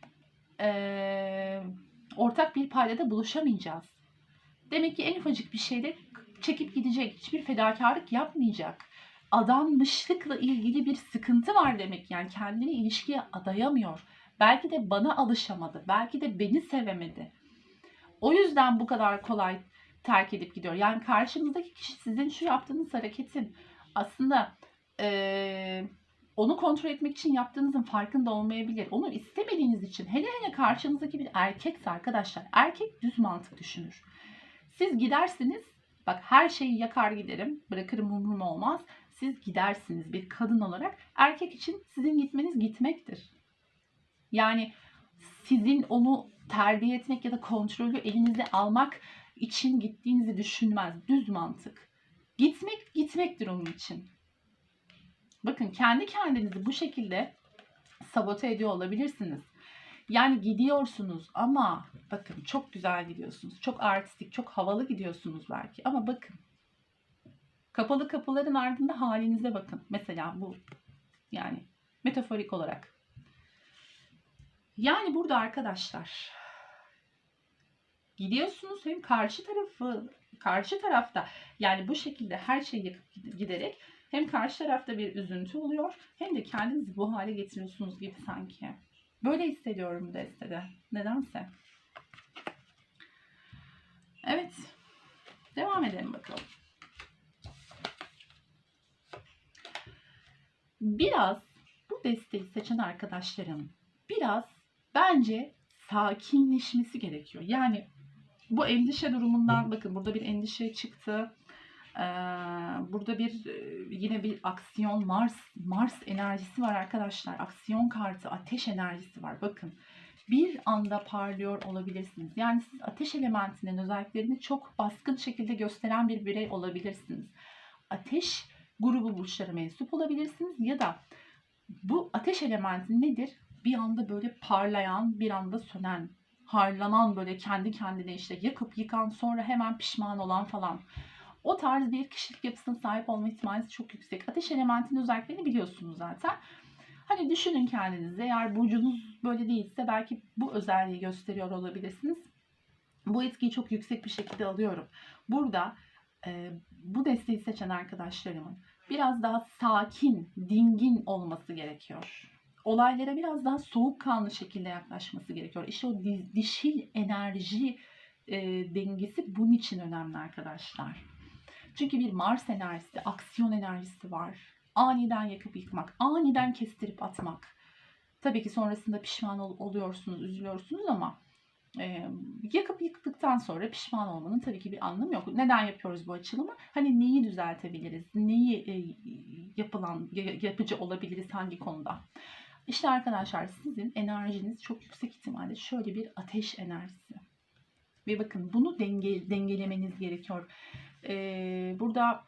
ortak bir paydada buluşamayacağız. Demek ki en ufacık bir şeyde çekip gidecek, hiçbir fedakarlık yapmayacak. Adanmışlıkla ilgili bir sıkıntı var demek, yani kendini ilişkiye adayamıyor. Belki de bana alışamadı, belki de beni sevemedi. O yüzden bu kadar kolay terk edip gidiyor. Yani karşınızdaki kişi sizin şu yaptığınız hareketin aslında onu kontrol etmek için yaptığınızın farkında olmayabilir. Onu istemediğiniz için, hele hele karşınızdaki bir erkekse arkadaşlar, erkek düz mantık düşünür. Siz gidersiniz, bak her şeyi yakar giderim, bırakırım umurum olmaz. Siz gidersiniz bir kadın olarak. Erkek için sizin gitmeniz gitmektir. Yani sizin onu terbiye etmek ya da kontrolü elinize almak için gittiğinizi düşünmez. Düz mantık. Gitmek gitmektir onun için. Bakın kendi kendinizi bu şekilde sabote ediyor olabilirsiniz. Yani gidiyorsunuz ama bakın çok güzel gidiyorsunuz. Çok artistik, çok havalı gidiyorsunuz belki. Ama bakın kapalı kapıların ardında halinize bakın. Mesela bu yani metaforik olarak. Yani burada arkadaşlar gidiyorsunuz hem karşı tarafta yani bu şekilde her şeyi yakıp giderek hem karşı tarafta bir üzüntü oluyor hem de kendinizi bu hale getiriyorsunuz gibi sanki. Böyle hissediyorum bu destede. Nedense. Evet. Devam edelim bakalım. Biraz bu desteği seçen arkadaşlarım biraz bence sakinleşmesi gerekiyor. Yani bu endişe durumundan bakın burada bir endişe çıktı. Burada yine bir aksiyon Mars enerjisi var arkadaşlar. Aksiyon kartı, ateş enerjisi var. Bakın bir anda parlıyor olabilirsiniz. Yani siz ateş elementinin özelliklerini çok baskın şekilde gösteren bir birey olabilirsiniz. Ateş grubu burçlara mensup olabilirsiniz ya da bu ateş elementi nedir? Bir anda böyle parlayan, bir anda sönen, harlanan, böyle kendi kendine işte yakıp yıkan, sonra hemen pişman olan falan. O tarz bir kişilik yapısına sahip olma ihtimaliniz çok yüksek. Ateş elementinin özelliklerini biliyorsunuz zaten. Hani düşünün kendinizi, eğer burcunuz böyle değilse belki bu özelliği gösteriyor olabilirsiniz. Bu etkiyi çok yüksek bir şekilde alıyorum. Burada bu desteği seçen arkadaşlarımın biraz daha sakin, dingin olması gerekiyor. Olaylara biraz daha soğukkanlı şekilde yaklaşması gerekiyor. İşte o dişil enerji dengesi bunun için önemli arkadaşlar. Çünkü bir Mars enerjisi, aksiyon enerjisi var. Aniden yakıp yıkmak, aniden kestirip atmak. Tabii ki sonrasında pişman oluyorsunuz, üzülüyorsunuz ama yakıp yıktıktan sonra pişman olmanın tabii ki bir anlamı yok. Neden yapıyoruz bu açılımı? Hani neyi düzeltebiliriz? Neyi yapıcı olabiliriz hangi konuda? İşte arkadaşlar sizin enerjiniz çok yüksek ihtimalle şöyle bir ateş enerjisi. Ve bakın bunu dengelemeniz gerekiyor. Burada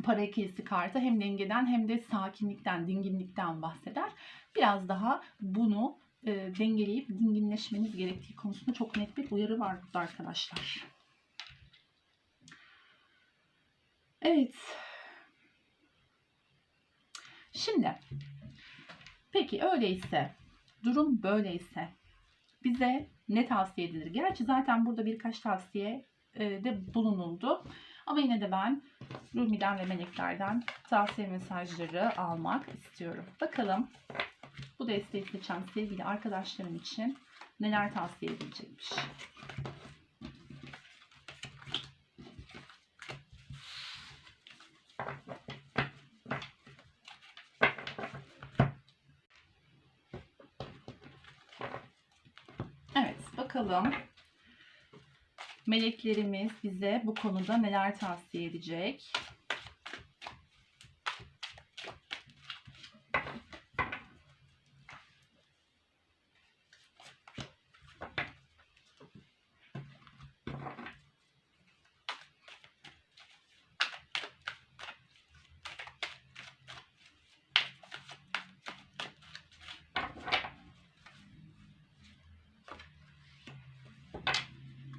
para ikilisi kartı hem dengeden hem de sakinlikten, dinginlikten bahseder. Biraz daha bunu dengeleyip dinginleşmeniz gerektiği konusunda çok net bir uyarı var burada arkadaşlar. Evet. Şimdi peki öyleyse, durum böyleyse bize ne tavsiye edilir? Gerçi zaten burada birkaç tavsiye de bulunuldu. Ama yine de ben Rumi'den ve meleklerden tavsiye mesajları almak istiyorum. Bakalım bu desteği seçen sevgili arkadaşlarım için neler tavsiye edilecekmiş. Evet, bakalım meleklerimiz bize bu konuda neler tavsiye edecek?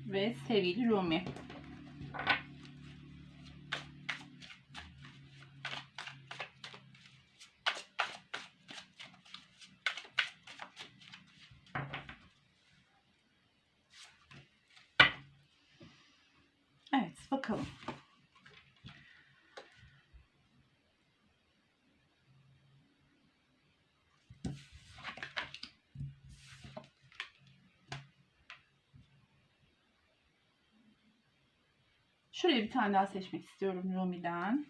Ve sevgili Rumi. Evet, bakalım. Şuraya bir tane daha seçmek istiyorum Rumi'den.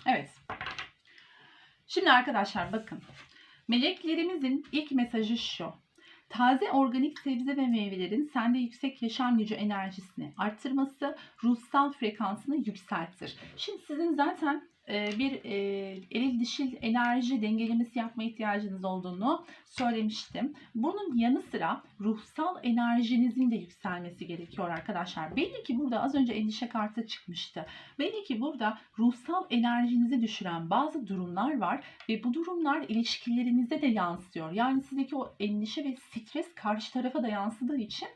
Evet. Şimdi arkadaşlar bakın. Meleklerimizin ilk mesajı şu. Taze organik sebze ve meyvelerin sende yüksek yaşam gücü enerjisini arttırması ruhsal frekansını yükseltir. Şimdi sizin zaten bir eril dişil enerji dengelemesi yapma ihtiyacınız olduğunu söylemiştim. Bunun yanı sıra ruhsal enerjinizin de yükselmesi gerekiyor arkadaşlar. Belli ki burada az önce endişe kartı çıkmıştı. Belli ki burada ruhsal enerjinizi düşüren bazı durumlar var ve bu durumlar ilişkilerinize de yansıyor. Yani sizdeki o endişe ve stres karşı tarafa da yansıdığı için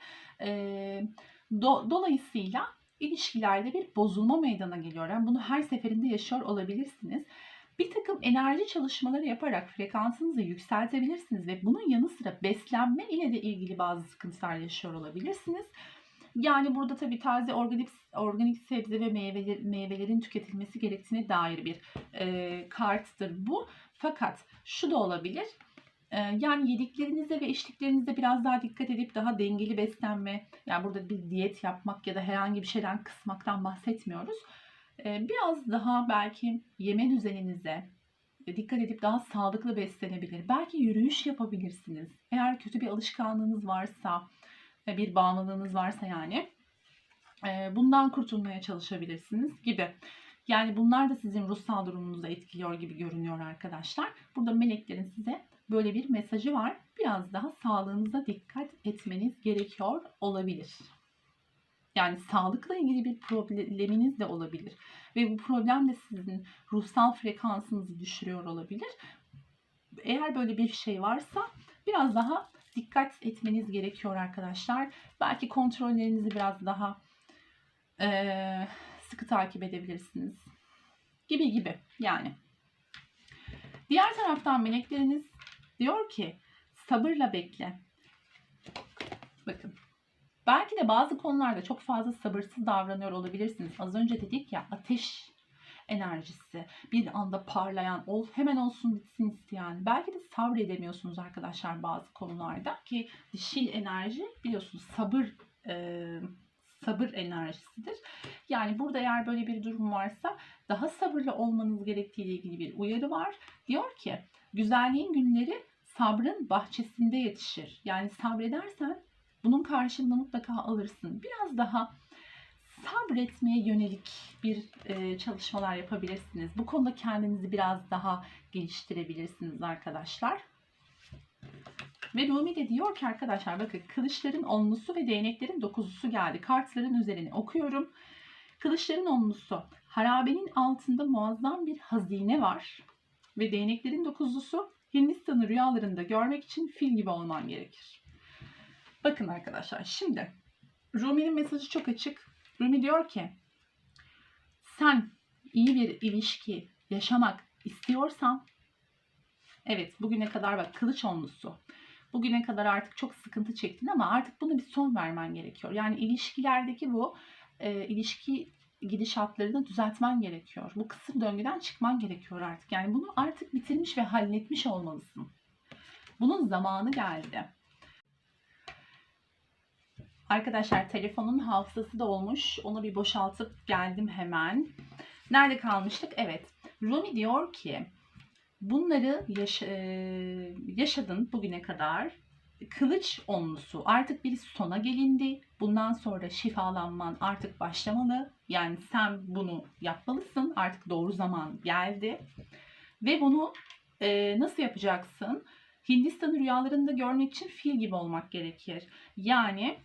dolayısıyla ilişkilerde bir bozulma meydana geliyor. Yani bunu her seferinde yaşıyor olabilirsiniz. Bir takım enerji çalışmaları yaparak frekansınızı yükseltebilirsiniz ve bunun yanı sıra beslenme ile de ilgili bazı sıkıntılar yaşıyor olabilirsiniz. Yani burada tabii taze organik sebze ve meyvelerin tüketilmesi gerektiğine dair bir karttır bu. Fakat şu da olabilir. Yani yediklerinize ve içtiklerinize biraz daha dikkat edip daha dengeli beslenme, yani burada bir diyet yapmak ya da herhangi bir şeyden kısmaktan bahsetmiyoruz. Biraz daha belki yeme düzeninize dikkat edip daha sağlıklı beslenebilir. Belki yürüyüş yapabilirsiniz. Eğer kötü bir alışkanlığınız varsa, bir bağımlılığınız varsa yani bundan kurtulmaya çalışabilirsiniz gibi. Yani bunlar da sizin ruhsal durumunuzu etkiliyor gibi görünüyor arkadaşlar. Burada meleklerin size böyle bir mesajı var. Biraz daha sağlığınıza dikkat etmeniz gerekiyor olabilir. Yani sağlıkla ilgili bir probleminiz de olabilir. Ve bu problem de sizin ruhsal frekansınızı düşürüyor olabilir. Eğer böyle bir şey varsa biraz daha dikkat etmeniz gerekiyor arkadaşlar. Belki kontrollerinizi biraz daha sıkı takip edebilirsiniz. Gibi yani. Diğer taraftan melekleriniz diyor ki sabırla bekle. Bakın. Belki de bazı konularda çok fazla sabırsız davranıyor olabilirsiniz. Az önce dedik ya, ateş enerjisi, bir anda parlayan, hemen olsun bitsin isteyen. Belki de sabredemiyorsunuz arkadaşlar bazı konularda ki dişil enerji biliyorsunuz sabır enerjisidir. Yani burada eğer böyle bir durum varsa daha sabırlı olmanız gerektiği ile ilgili bir uyarı var. Diyor ki güzelliğin günleri sabrın bahçesinde yetişir. Yani sabredersen bunun karşılığını mutlaka alırsın. Biraz daha sabretmeye yönelik bir çalışmalar yapabilirsiniz. Bu konuda kendinizi biraz daha geliştirebilirsiniz arkadaşlar. Ve Rumi de diyor ki arkadaşlar bakın kılıçların onlusu ve değneklerin dokuzusu geldi. Kartların üzerini okuyorum. Kılıçların onlusu, harabenin altında muazzam bir hazine var. Ve değneklerin dokuzusu, Hindistan'ı rüyalarında görmek için fil gibi olman gerekir. Bakın arkadaşlar şimdi Rumi'nin mesajı çok açık. Rumi diyor ki sen iyi bir ilişki yaşamak istiyorsan, evet bugüne kadar bak kılıç onlusu, bugüne kadar artık çok sıkıntı çektin ama artık buna bir son vermen gerekiyor. Yani ilişkilerdeki bu ilişki gidişatlarını düzeltmen gerekiyor. Bu kısır döngüden çıkman gerekiyor artık. Yani bunu artık bitirmiş ve halletmiş olmalısın. Bunun zamanı geldi. Arkadaşlar telefonun hafızası da olmuş. Onu bir boşaltıp geldim hemen. Nerede kalmıştık? Evet. Rumi diyor ki bunları yaşadın bugüne kadar. Kılıç onlusu artık bir sona gelindi. Bundan sonra şifalanman artık başlamalı. Yani sen bunu yapmalısın. Artık doğru zaman geldi. Ve bunu nasıl yapacaksın? Hindistan'ı rüyalarında görmek için fil gibi olmak gerekir. Yani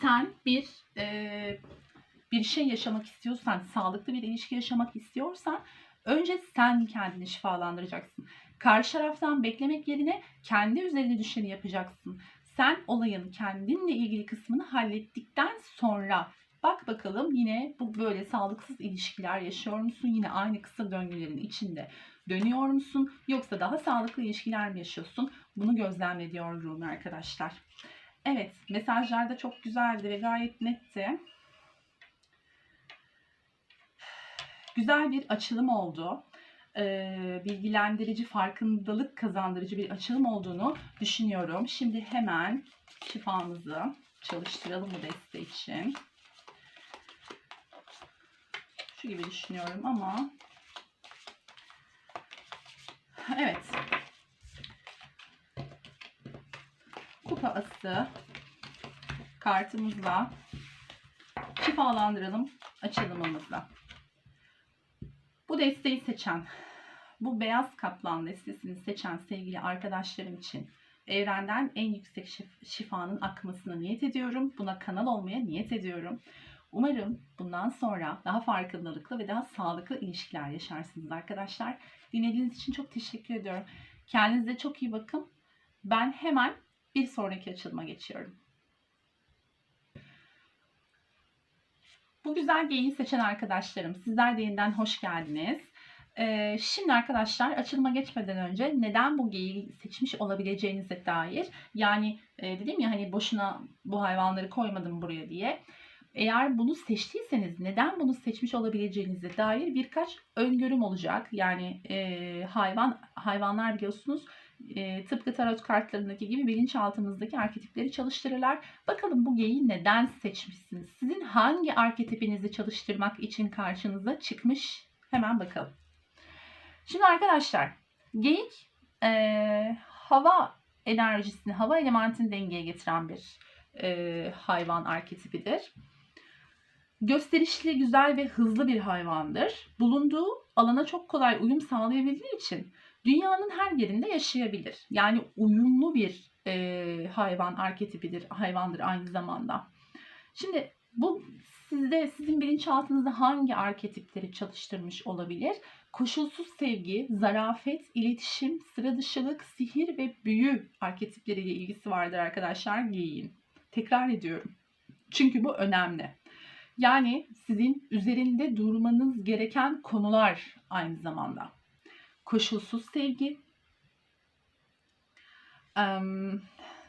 sen bir şey yaşamak istiyorsan, sağlıklı bir ilişki yaşamak istiyorsan önce sen kendini şifalandıracaksın. Karşı taraftan beklemek yerine kendi üzerine düşeni yapacaksın. Sen olayın kendinle ilgili kısmını hallettikten sonra bak bakalım yine bu böyle sağlıksız ilişkiler yaşıyor musun? Yine aynı kısa döngülerin içinde dönüyor musun? Yoksa daha sağlıklı ilişkiler mi yaşıyorsun? Bunu gözlemle diyor Rumi arkadaşlar. Evet, mesajlar da çok güzeldi ve gayet netti. Güzel bir açılım oldu. bilgilendirici, farkındalık kazandırıcı bir açılım olduğunu düşünüyorum. Şimdi hemen şifamızı çalıştıralım bu deste için. Şu gibi düşünüyorum ama evet. Kupa ası kartımızla şifalandıralım açılımımızla. Bu desteği seçen, bu beyaz kaplan destesini seçen sevgili arkadaşlarım için evrenden en yüksek şifanın akmasına niyet ediyorum. Buna kanal olmaya niyet ediyorum. Umarım bundan sonra daha farkındalıklı ve daha sağlıklı ilişkiler yaşarsınız arkadaşlar. Dinlediğiniz için çok teşekkür ediyorum. Kendinize çok iyi bakın. Ben hemen bir sonraki açılıma geçiyorum. Bu güzel geyiği seçen arkadaşlarım, sizler de yeniden hoş geldiniz. Şimdi arkadaşlar açılıma geçmeden önce neden bu geyiği seçmiş olabileceğinize dair, yani dedim ya hani boşuna bu hayvanları koymadım buraya diye. Eğer bunu seçtiyseniz neden bunu seçmiş olabileceğinize dair birkaç öngörüm olacak. Yani hayvanlar biliyorsunuz tıpkı tarot kartlarındaki gibi bilinçaltımızdaki arketipleri çalıştırırlar. Bakalım bu geyiği neden seçmişsiniz? Sizin hangi arketipinizi çalıştırmak için karşınıza çıkmış? Hemen bakalım. Şimdi arkadaşlar geyik hava enerjisini, hava elementini dengeye getiren bir hayvan arketipidir. Gösterişli, güzel ve hızlı bir hayvandır. Bulunduğu alana çok kolay uyum sağlayabildiği için dünyanın her yerinde yaşayabilir. Yani uyumlu bir hayvan arketipidir, hayvandır aynı zamanda. Şimdi bu sizin bilinçaltınızda hangi arketipleri çalıştırmış olabilir? Koşulsuz sevgi, zarafet, iletişim, sıra dışılık, sihir ve büyü arketipleriyle ilgisi vardır arkadaşlar geyiğin. Tekrar ediyorum. Çünkü bu önemli. Yani sizin üzerinde durmanız gereken konular aynı zamanda. Koşulsuz sevgi,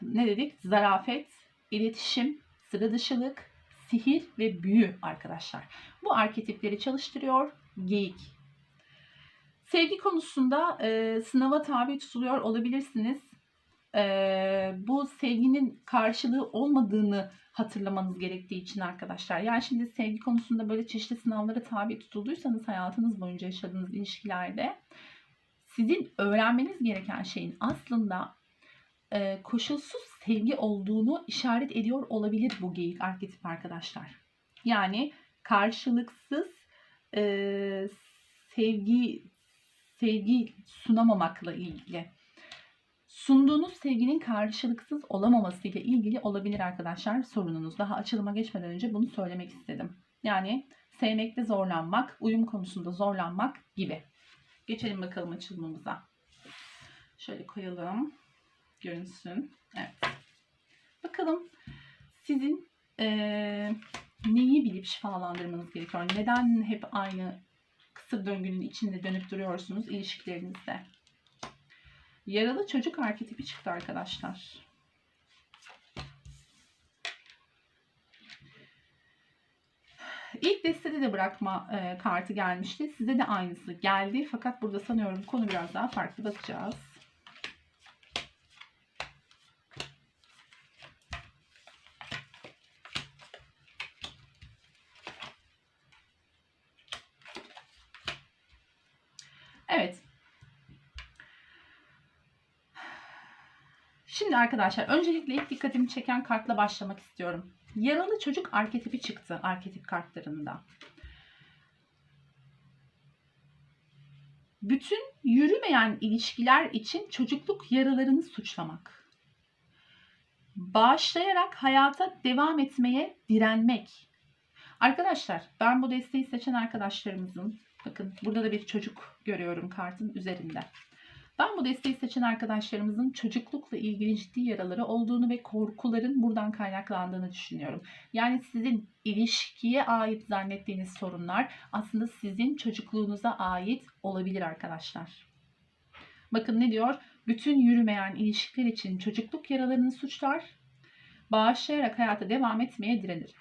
ne dedik? Zarafet, iletişim, sıra dışılık, sihir ve büyü arkadaşlar. Bu arketipleri çalıştırıyor geyik. Sevgi konusunda sınava tabi tutuluyor olabilirsiniz. Bu sevginin karşılığı olmadığını hatırlamanız gerektiği için arkadaşlar. Yani şimdi sevgi konusunda böyle çeşitli sınavlara tabi tutulduysanız hayatınız boyunca yaşadığınız ilişkilerde sizin öğrenmeniz gereken şeyin aslında koşulsuz sevgi olduğunu işaret ediyor olabilir bu geyik arketip arkadaşlar. Yani karşılıksız sevgi sunamamakla ilgili. Sunduğunuz sevginin karşılıksız olamaması ile ilgili olabilir arkadaşlar sorununuz. Daha açılıma geçmeden önce bunu söylemek istedim. Yani sevmekte zorlanmak, uyum konusunda zorlanmak gibi. Geçelim bakalım açılımımıza. Şöyle koyalım. Görünsün. Evet. Bakalım sizin neyi bilip şifalandırmanız gerekiyor? Neden hep aynı kısır döngünün içinde dönüp duruyorsunuz ilişkilerinizde? Yaralı çocuk arketipi çıktı arkadaşlar. İlk destede de bırakma kartı gelmişti. Size de aynısı geldi. Fakat burada sanıyorum konu biraz daha farklı, bakacağız. Evet. Şimdi arkadaşlar öncelikle ilk dikkatimi çeken kartla başlamak istiyorum. Yaralı çocuk arketipi çıktı arketip kartlarında. Bütün yürümeyen ilişkiler için çocukluk yaralarını suçlamak. Bağışlayarak hayata devam etmeye direnmek. Arkadaşlar ben bu desteği seçen arkadaşlarımızın, bakın burada da bir çocuk görüyorum kartın üzerinde. Ben bu desteği seçen arkadaşlarımızın çocuklukla ilgili ciddi yaraları olduğunu ve korkuların buradan kaynaklandığını düşünüyorum. Yani sizin ilişkiye ait zannettiğiniz sorunlar aslında sizin çocukluğunuza ait olabilir arkadaşlar. Bakın ne diyor? Bütün yürümeyen ilişkiler için çocukluk yaralarını suçlar, bağışlayarak hayata devam etmeye direnir.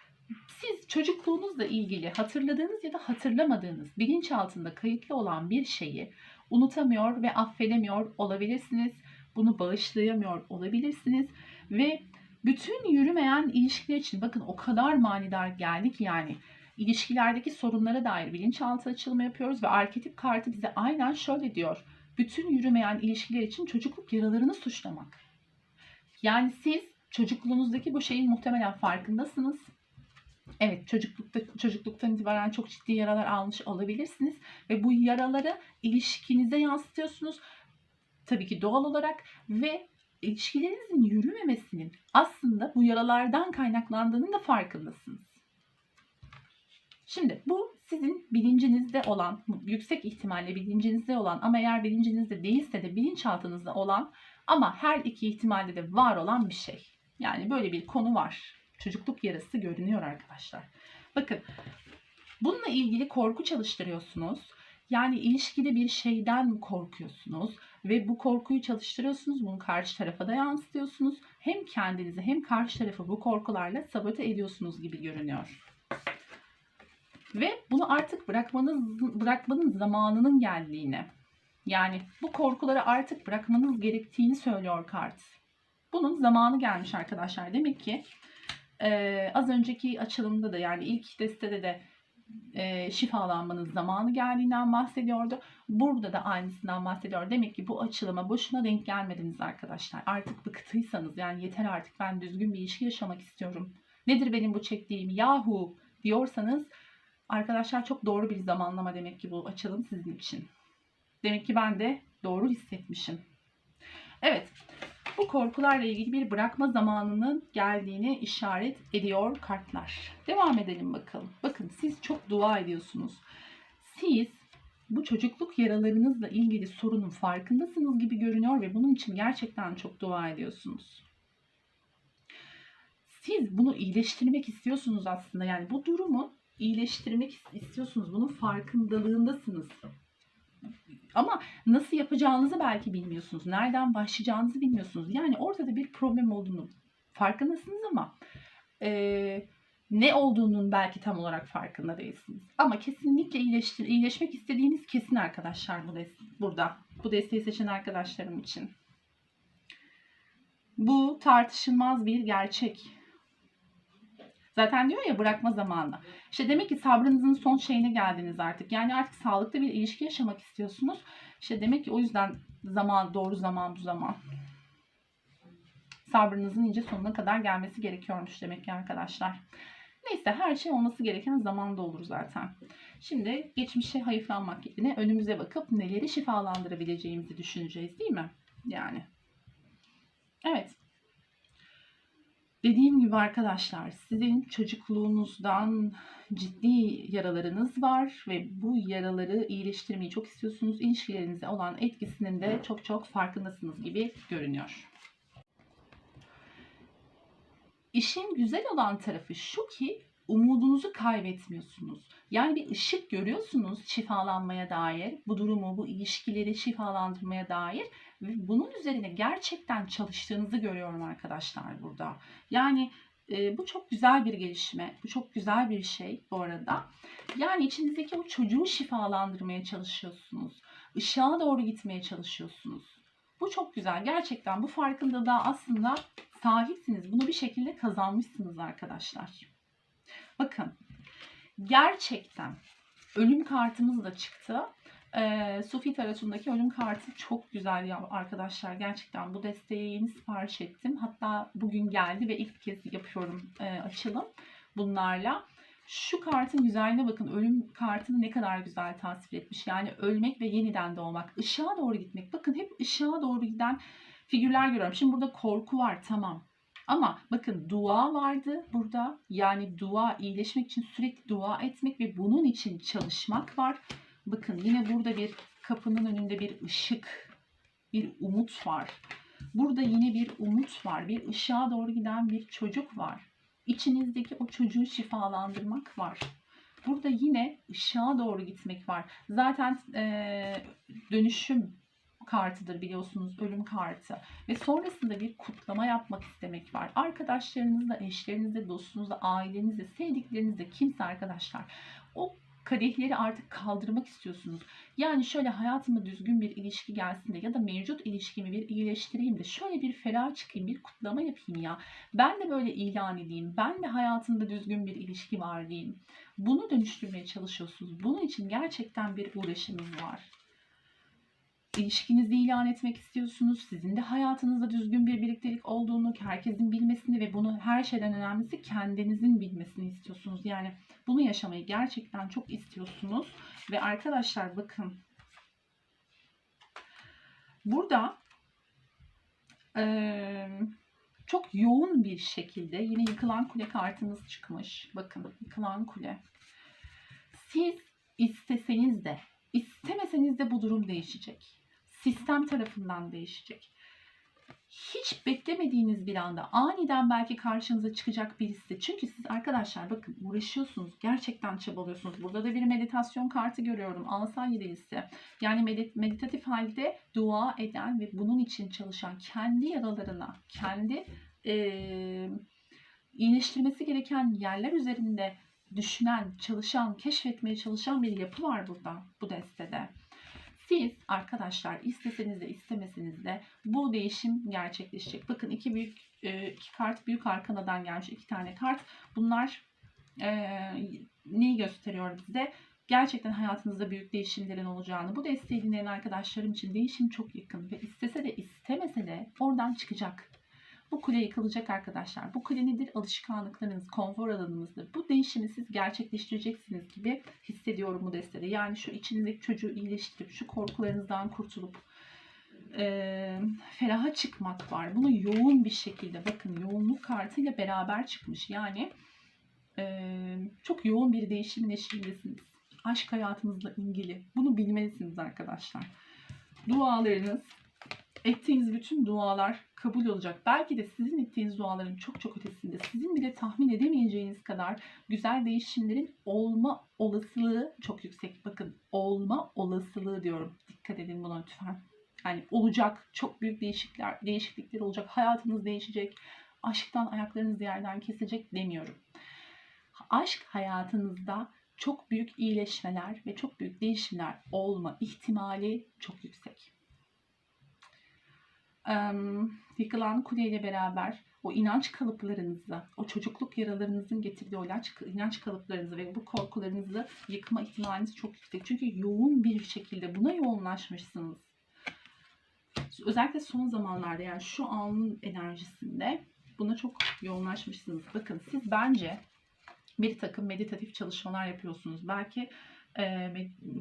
Siz çocukluğunuzla ilgili hatırladığınız ya da hatırlamadığınız bilinçaltında kayıtlı olan bir şeyi unutamıyor ve affedemiyor olabilirsiniz. Bunu bağışlayamıyor olabilirsiniz ve bütün yürümeyen ilişkiler için bakın o kadar manidar geldi ki yani ilişkilerdeki sorunlara dair bilinçaltı açılımı yapıyoruz ve arketip kartı bize aynen şöyle diyor. Bütün yürümeyen ilişkiler için çocukluk yaralarını suçlamak. Yani siz çocukluğunuzdaki bu şeyin muhtemelen farkındasınız. Evet, çocukluktan itibaren çok ciddi yaralar almış olabilirsiniz ve bu yaraları ilişkinize yansıtıyorsunuz. Tabii ki doğal olarak ve ilişkilerinizin yürümemesinin aslında bu yaralardan kaynaklandığının da farkındasınız. Şimdi bu sizin bilincinizde olan, yüksek ihtimalle bilincinizde olan ama eğer bilincinizde değilse de bilinçaltınızda olan ama her iki ihtimalde de var olan bir şey. Yani böyle bir konu var. Çocukluk yarası görünüyor arkadaşlar. Bakın bununla ilgili korku çalıştırıyorsunuz. Yani ilişkide bir şeyden korkuyorsunuz ve bu korkuyu çalıştırıyorsunuz. Bunu karşı tarafa da yansıtıyorsunuz. Hem kendinizi hem karşı tarafı bu korkularla sabote ediyorsunuz gibi görünüyor. Ve bunu artık bırakmanın zamanının geldiğini, yani bu korkuları artık bırakmanız gerektiğini söylüyor kart. Bunun zamanı gelmiş arkadaşlar. Demek ki az önceki açılımda da yani ilk destede de şifalanmanın zamanı geldiğinden bahsediyordu. Burada da aynısından bahsediyor. Demek ki bu açılıma boşuna denk gelmediniz arkadaşlar. Artık bıktıysanız yani yeter artık ben düzgün bir ilişki yaşamak istiyorum. Nedir benim bu çektiğim yahu diyorsanız arkadaşlar çok doğru bir zamanlama demek ki bu açılım sizin için. Demek ki ben de doğru hissetmişim. Evet, bu korkularla ilgili bir bırakma zamanının geldiğini işaret ediyor kartlar. Devam edelim bakalım. Bakın siz çok dua ediyorsunuz. Siz bu çocukluk yaralarınızla ilgili sorunun farkındasınız gibi görünüyor ve bunun için gerçekten çok dua ediyorsunuz. Siz bunu iyileştirmek istiyorsunuz aslında. Yani bu durumu iyileştirmek istiyorsunuz. Bunun farkındalığındasınız. Ama nasıl yapacağınızı belki bilmiyorsunuz. Nereden başlayacağınızı bilmiyorsunuz. Yani ortada bir problem olduğunu farkındasınız ama ne olduğunun belki tam olarak farkında değilsiniz. Ama kesinlikle iyileşmek istediğiniz kesin arkadaşlar burada. Bu desteği seçen arkadaşlarım için. Bu tartışılmaz bir gerçek. Zaten diyor ya bırakma zamanı. İşte demek ki sabrınızın son şeyine geldiniz artık. Yani artık sağlıklı bir ilişki yaşamak istiyorsunuz. İşte demek ki o yüzden doğru zaman bu zaman. Sabrınızın ince sonuna kadar gelmesi gerekiyormuş demek ki arkadaşlar. Neyse her şey olması gereken zamanda olur zaten. Şimdi geçmişe hayıflanmak yerine önümüze bakıp neleri şifalandırabileceğimizi düşüneceğiz değil mi? Yani. Evet. Dediğim gibi arkadaşlar sizin çocukluğunuzdan ciddi yaralarınız var ve bu yaraları iyileştirmeyi çok istiyorsunuz. İlişkilerinize olan etkisinin de çok çok farkındasınız gibi görünüyor. İşin güzel olan tarafı şu ki umudunuzu kaybetmiyorsunuz. Yani bir ışık görüyorsunuz şifalanmaya dair, bu durumu, bu ilişkileri şifalandırmaya dair ve bunun üzerine gerçekten çalıştığınızı görüyorum arkadaşlar burada. Yani bu çok güzel bir gelişme, bu çok güzel bir şey bu arada. Yani içinizdeki o çocuğu şifalandırmaya çalışıyorsunuz. Işığa doğru gitmeye çalışıyorsunuz. Bu çok güzel. Gerçekten bu farkındalığa aslında sahipsiniz. Bunu bir şekilde kazanmışsınız arkadaşlar. Bakın gerçekten ölüm kartımız da çıktı. Sufi Tarot'undaki ölüm kartı çok güzel ya arkadaşlar. Gerçekten bu desteği yeni sipariş ettim. Hatta bugün geldi ve ilk kez yapıyorum açılım bunlarla. Şu kartın güzelliğine bakın. Ölüm kartını ne kadar güzel tasvir etmiş. Yani ölmek ve yeniden doğmak. Işığa doğru gitmek. Bakın hep ışığa doğru giden figürler görüyorum. Şimdi burada korku var tamam. Ama bakın dua vardı burada. Yani dua, iyileşmek için sürekli dua etmek ve bunun için çalışmak var. Bakın yine burada bir kapının önünde bir ışık, bir umut var. Burada yine bir umut var. Bir ışığa doğru giden bir çocuk var. İçinizdeki o çocuğu şifalandırmak var. Burada yine ışığa doğru gitmek var. Zaten dönüşüm kartıdır biliyorsunuz, ölüm kartı. Ve sonrasında bir kutlama yapmak istemek var. Arkadaşlarınızla, eşlerinizle, dostunuzla, ailenizle, sevdiklerinizle kimse arkadaşlar. O kadehleri artık kaldırmak istiyorsunuz. Yani şöyle hayatıma düzgün bir ilişki gelsin de ya da mevcut ilişkimi bir iyileştireyim de şöyle bir ferah çıkayım, bir kutlama yapayım ya. Ben de böyle ilan edeyim. Ben de hayatımda düzgün bir ilişki var diyeyim. Bunu dönüştürmeye çalışıyorsunuz. Bunun için gerçekten bir uğraşınız var. İlişkinizi ilan etmek istiyorsunuz. Sizin de hayatınızda düzgün bir birliktelik olduğunu, herkesin bilmesini ve bunu her şeyden önemlisi kendinizin bilmesini istiyorsunuz. Yani bunu yaşamayı gerçekten çok istiyorsunuz. Ve arkadaşlar bakın. Burada çok yoğun bir şekilde yine yıkılan kule kartınız çıkmış. Bakın yıkılan kule. Siz isteseniz de istemeseniz de bu durum değişecek. Sistem tarafından değişecek. Hiç beklemediğiniz bir anda aniden belki karşınıza çıkacak birisi. Çünkü siz arkadaşlar bakın uğraşıyorsunuz. Gerçekten çabalıyorsunuz. Burada da bir meditasyon kartı görüyorum. Asa yedilisi. Yani meditatif halde dua eden ve bunun için çalışan, kendi yaralarına, kendi iyileştirmesi gereken yerler üzerinde düşünen, çalışan, keşfetmeye çalışan bir yapı var burada bu destede. Siz arkadaşlar isteseniz de istemeseniz de bu değişim gerçekleşecek. Bakın iki kart büyük arkanadan gelmiş 2 tane kart. Bunlar neyi gösteriyor bize? Gerçekten hayatınızda büyük değişimlerin olacağını. Bu desteği dinleyen arkadaşlarım için değişim çok yakın ve istese de istemese de oradan çıkacak. Bu kule yıkılacak arkadaşlar. Bu kule nedir? Alışkanlıklarınız, konfor alanınızdır. Bu değişimi siz gerçekleştireceksiniz gibi hissediyorum bu destede. Yani şu içinizdeki çocuğu iyileştirip, şu korkularınızdan kurtulup feraha çıkmak var. Bunu yoğun bir şekilde bakın yoğunluk kartıyla beraber çıkmış. Yani çok yoğun bir değişimin eşiğindesiniz. Aşk hayatınızla ilgili. Bunu bilmelisiniz arkadaşlar. Dualarınız, ettiğiniz bütün dualar kabul olacak. Belki de sizin ettiğiniz duaların çok çok ötesinde, sizin bile tahmin edemeyeceğiniz kadar güzel değişimlerin olma olasılığı çok yüksek. Bakın olma olasılığı diyorum. Dikkat edin buna lütfen. Yani olacak, çok büyük değişiklikler olacak. Hayatınız değişecek. Aşktan ayaklarınız yerden kesecek demiyorum. Aşk hayatınızda çok büyük iyileşmeler ve çok büyük değişimler olma ihtimali çok yüksek. Yıkılan kuleyle beraber o inanç kalıplarınızı, o çocukluk yaralarınızın getirdiği o inanç kalıplarınızı ve bu korkularınızı yıkma ihtimaliniz çok yüksek. Çünkü yoğun bir şekilde buna yoğunlaşmışsınız. Özellikle son zamanlarda yani şu anın enerjisinde buna çok yoğunlaşmışsınız. Bakın siz bence bir takım meditatif çalışmalar yapıyorsunuz. Belki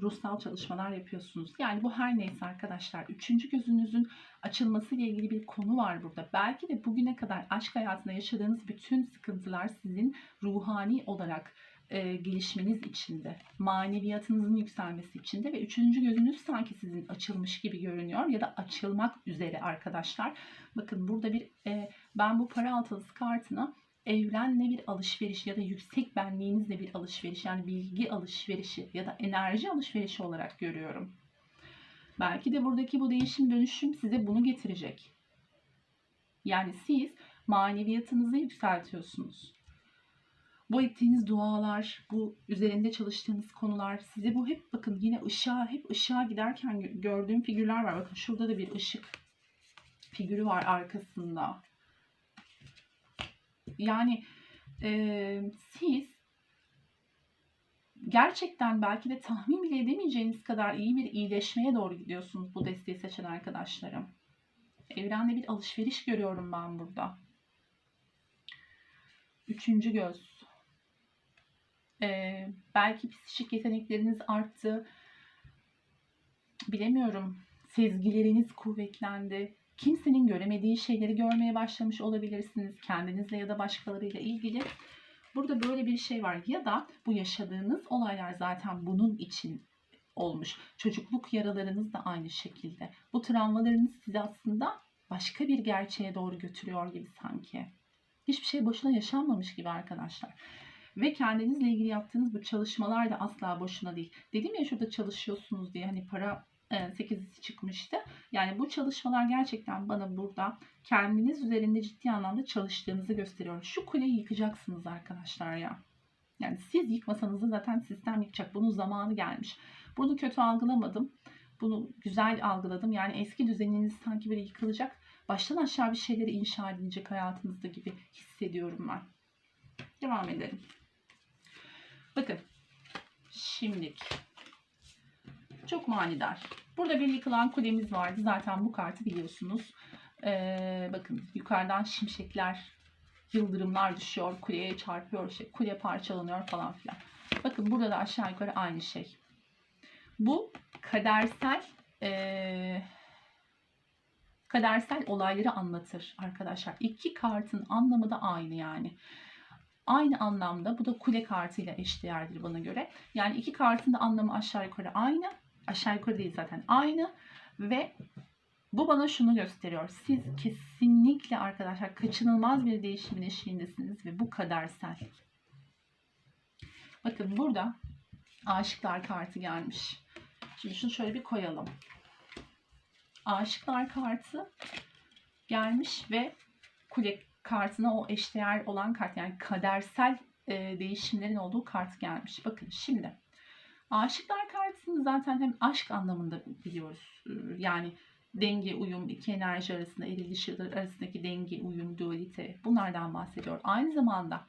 ruhsal çalışmalar yapıyorsunuz. Yani bu her neyse arkadaşlar. 3. gözünüzün açılması ile ilgili bir konu var burada. Belki de bugüne kadar aşk hayatında yaşadığınız bütün sıkıntılar sizin ruhani olarak gelişmeniz içinde, maneviyatınızın yükselmesi içinde ve 3. gözünüz sanki sizin açılmış gibi görünüyor ya da açılmak üzere arkadaşlar. Bakın burada bir ben bu para altısı kartına evrenle bir alışveriş ya da yüksek benliğinizle bir alışveriş yani bilgi alışverişi ya da enerji alışverişi olarak görüyorum. Belki de buradaki bu değişim dönüşüm size bunu getirecek. Yani siz maneviyatınızı yükseltiyorsunuz. Bu ettiğiniz dualar, bu üzerinde çalıştığınız konular size bu hep bakın yine hep ışığa giderken gördüğüm figürler var. Bakın şurada da bir ışık figürü var arkasında. Yani siz gerçekten belki de tahmin bile edemeyeceğiniz kadar iyi bir iyileşmeye doğru gidiyorsunuz bu desteği seçen arkadaşlarım. Evrende bir alışveriş görüyorum ben burada. 3. göz. Belki psikik yetenekleriniz arttı. Bilemiyorum. Sezgileriniz kuvvetlendi. Kimsenin göremediği şeyleri görmeye başlamış olabilirsiniz. Kendinizle ya da başkalarıyla ilgili. Burada böyle bir şey var. Ya da bu yaşadığınız olaylar zaten bunun için olmuş. Çocukluk yaralarınız da aynı şekilde. Bu travmalarınız sizi aslında başka bir gerçeğe doğru götürüyor gibi sanki. Hiçbir şey boşuna yaşanmamış gibi arkadaşlar. Ve kendinizle ilgili yaptığınız bu çalışmalar da asla boşuna değil. Dedim ya şurada çalışıyorsunuz diye hani para 8'lisi çıkmıştı. Yani bu çalışmalar gerçekten bana burada kendiniz üzerinde ciddi anlamda çalıştığınızı gösteriyor. Şu kuleyi yıkacaksınız arkadaşlar ya. Yani siz yıkmasanız da zaten sistem yıkacak. Bunun zamanı gelmiş. Bunu kötü algılamadım. Bunu güzel algıladım. Yani eski düzeniniz sanki böyle yıkılacak. Baştan aşağı bir şeyleri inşa edilecek hayatınızda gibi hissediyorum ben. Devam edelim. Bakın. Şimdilik. Çok manidar. Burada bir yıkılan kulemiz vardı. Zaten bu kartı biliyorsunuz. Bakın yukarıdan şimşekler, yıldırımlar düşüyor. Kuleye çarpıyor. Kule parçalanıyor falan filan. Bakın burada da aşağı yukarı aynı şey. Bu kadersel olayları anlatır arkadaşlar. İki kartın anlamı da aynı yani. Aynı anlamda bu da kule kartıyla eşdeğerdir bana göre. Yani iki kartın da anlamı aşağı yukarı aynı. Aşağı yukarı değil zaten aynı. Ve bu bana şunu gösteriyor. Siz kesinlikle arkadaşlar kaçınılmaz bir değişimin eşiğindesiniz ve bu kadersel. Bakın burada aşıklar kartı gelmiş. Şimdi şunu şöyle bir koyalım. Aşıklar kartı gelmiş ve kule kartına o eşdeğer olan kart, yani kadersel değişimlerin olduğu kart gelmiş. Bakın şimdi aşıklar kartını zaten hem aşk anlamında biliyoruz. Yani denge, uyum, iki enerji arasında, eril dişi arasındaki denge, uyum, dualite, bunlardan bahsediyor. Aynı zamanda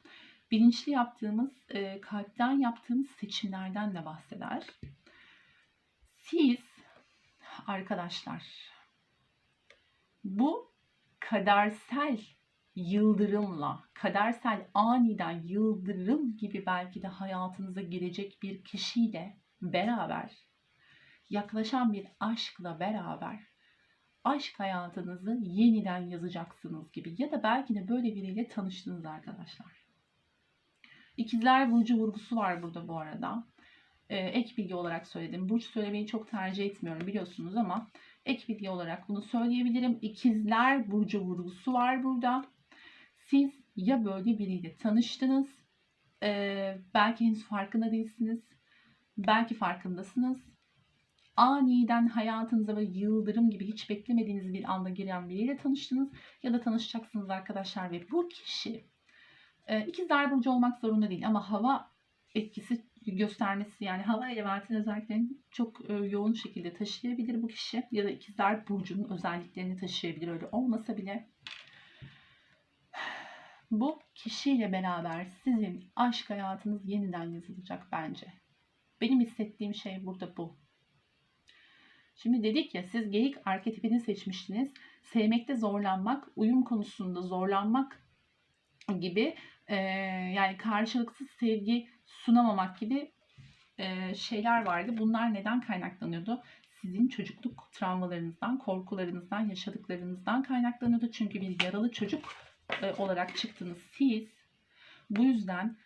bilinçli yaptığımız, kalpten yaptığımız seçimlerden de bahseder. Siz arkadaşlar bu kadersel yıldırımla, kadersel aniden yıldırım gibi belki de hayatınıza girecek bir kişiyle beraber, yaklaşan bir aşkla beraber aşk hayatınızı yeniden yazacaksınız gibi. Ya da belki de böyle biriyle tanıştınız arkadaşlar. İkizler burcu vurgusu var burada bu arada. Ek bilgi olarak söyledim. Burç söylemeyi çok tercih etmiyorum biliyorsunuz ama ek bilgi olarak bunu söyleyebilirim. İkizler burcu vurgusu var burada. Siz ya böyle biriyle tanıştınız, belki henüz farkında değilsiniz, belki farkındasınız. Aniden hayatınıza böyle yıldırım gibi hiç beklemediğiniz bir anda giren biriyle tanıştınız ya da tanışacaksınız arkadaşlar ve bu kişi ikizler burcu olmak zorunda değil ama hava etkisi göstermesi, yani hava elementinin özelliklerini çok yoğun şekilde taşıyabilir bu kişi ya da ikizler burcunun özelliklerini taşıyabilir, öyle olmasa bile. Bu kişiyle beraber sizin aşk hayatınız yeniden yazılacak bence. Benim hissettiğim şey burada bu. Şimdi dedik ya, siz geyik arketipini seçmiştiniz. Sevmekte zorlanmak, uyum konusunda zorlanmak gibi, yani karşılıksız sevgi sunamamak gibi şeyler vardı. Bunlar neden kaynaklanıyordu? Sizin çocukluk travmalarınızdan, korkularınızdan, yaşadıklarınızdan kaynaklanıyordu. Çünkü bir yaralı çocuk olarak çıktınız siz. Bu yüzden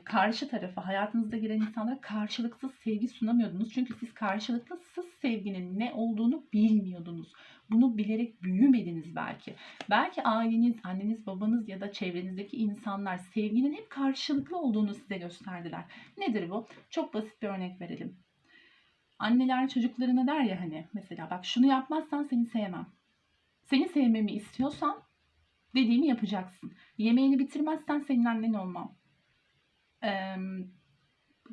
karşı tarafa, hayatınızda giren insanlara karşılıksız sevgi sunamıyordunuz. Çünkü siz karşılıksız sevginin ne olduğunu bilmiyordunuz. Bunu bilerek büyümediniz belki. Belki aileniz, anneniz, babanız ya da çevrenizdeki insanlar sevginin hep karşılıklı olduğunu size gösterdiler. Nedir bu? Çok basit bir örnek verelim. Anneler çocuklarına der ya, hani mesela bak şunu yapmazsan seni sevmem. Seni sevmemi istiyorsan dediğimi yapacaksın. Yemeğini bitirmezsen senin annen olmam.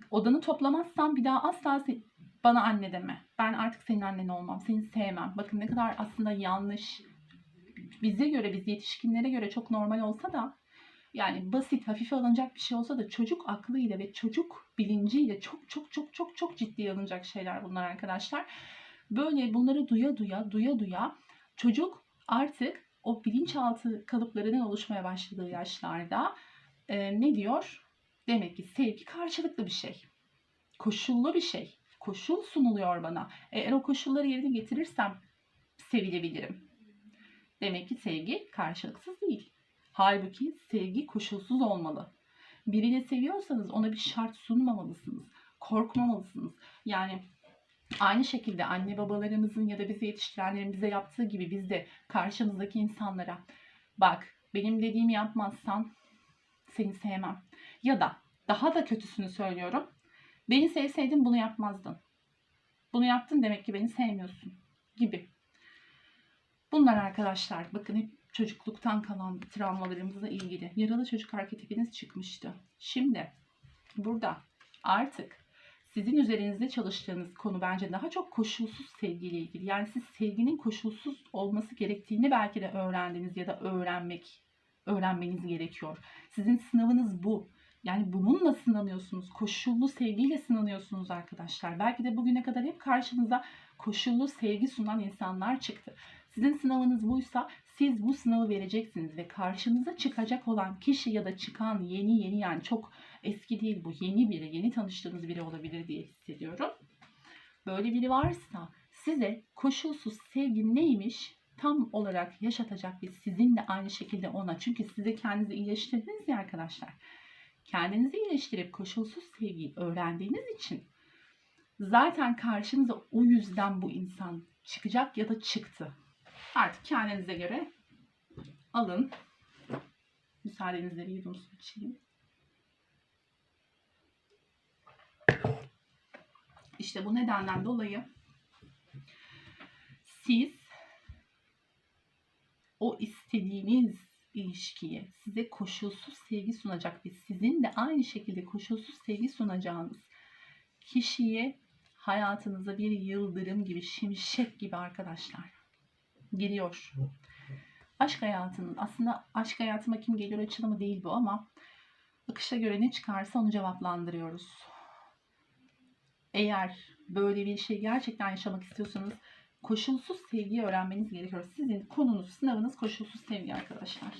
Odanı toplamazsan bir daha asla bana anne deme. Ben artık senin annen olmam. Seni sevmem. Bakın ne kadar aslında yanlış. Bize göre, biz yetişkinlere göre çok normal olsa da, yani basit, hafife alınacak bir şey olsa da çocuk aklıyla ve çocuk bilinciyle çok çok çok çok çok ciddiye alınacak şeyler bunlar arkadaşlar. Böyle bunları duya duya çocuk artık o bilinçaltı kalıplarının oluşmaya başladığı yaşlarda ne diyor? Demek ki sevgi karşılıklı bir şey. Koşullu bir şey. Koşul sunuluyor bana. Eğer o koşulları yerine getirirsem sevilebilirim. Demek ki sevgi karşılıksız değil. Halbuki sevgi koşulsuz olmalı. Birini seviyorsanız ona bir şart sunmamalısınız. Korkmamalısınız. Yani aynı şekilde anne babalarımızın ya da bizi yetiştirenlerin bize yaptığı gibi biz de karşımızdaki insanlara bak benim dediğimi yapmazsan seni sevmem. Ya da daha da kötüsünü söylüyorum. Beni sevseydin bunu yapmazdın. Bunu yaptın demek ki beni sevmiyorsun gibi. Bunlar arkadaşlar bakın hep çocukluktan kalan travmalarımızla ilgili. Yaralı çocuk arketipiniz çıkmıştı. Şimdi Burada artık sizin üzerinizde çalıştığınız konu bence daha çok koşulsuz sevgiyle ilgili. Yani siz sevginin koşulsuz olması gerektiğini belki de öğrendiniz ya da öğrenmeniz gerekiyor. Sizin sınavınız bu. Yani bununla sınanıyorsunuz. Koşullu sevgiyle sınanıyorsunuz arkadaşlar. Belki de bugüne kadar hep karşınıza koşullu sevgi sunan insanlar çıktı. Sizin sınavınız buysa siz bu sınavı vereceksiniz ve karşınıza çıkacak olan kişi ya da çıkan yeni yani çok eski değil bu, yeni biri, yeni tanıştığınız biri olabilir diye hissediyorum. Böyle biri varsa size koşulsuz sevgi neymiş tam olarak yaşatacak ve sizin de aynı şekilde ona. Çünkü size kendinizi iyileştirdiniz ya arkadaşlar. Kendinizi iyileştirip koşulsuz sevgiyi öğrendiğiniz için zaten karşınıza o yüzden bu insan çıkacak ya da çıktı. Artık kendinize göre alın. Müsaadenizle bir yudum su içeyim. İşte bu nedenden dolayı siz o istediğiniz ilişkiye size koşulsuz sevgi sunacak ve sizin de aynı şekilde koşulsuz sevgi sunacağınız kişiye hayatınıza bir yıldırım gibi, şimşek gibi arkadaşlar geliyor. Aşk hayatının, aslında aşk hayatıma kim geliyor açılımı değil bu ama akışa göre ne çıkarsa onu cevaplandırıyoruz. Eğer böyle bir şey gerçekten yaşamak istiyorsanız koşulsuz sevgiyi öğrenmeniz gerekiyor. Sizin konunuz, sınavınız koşulsuz sevgi arkadaşlar.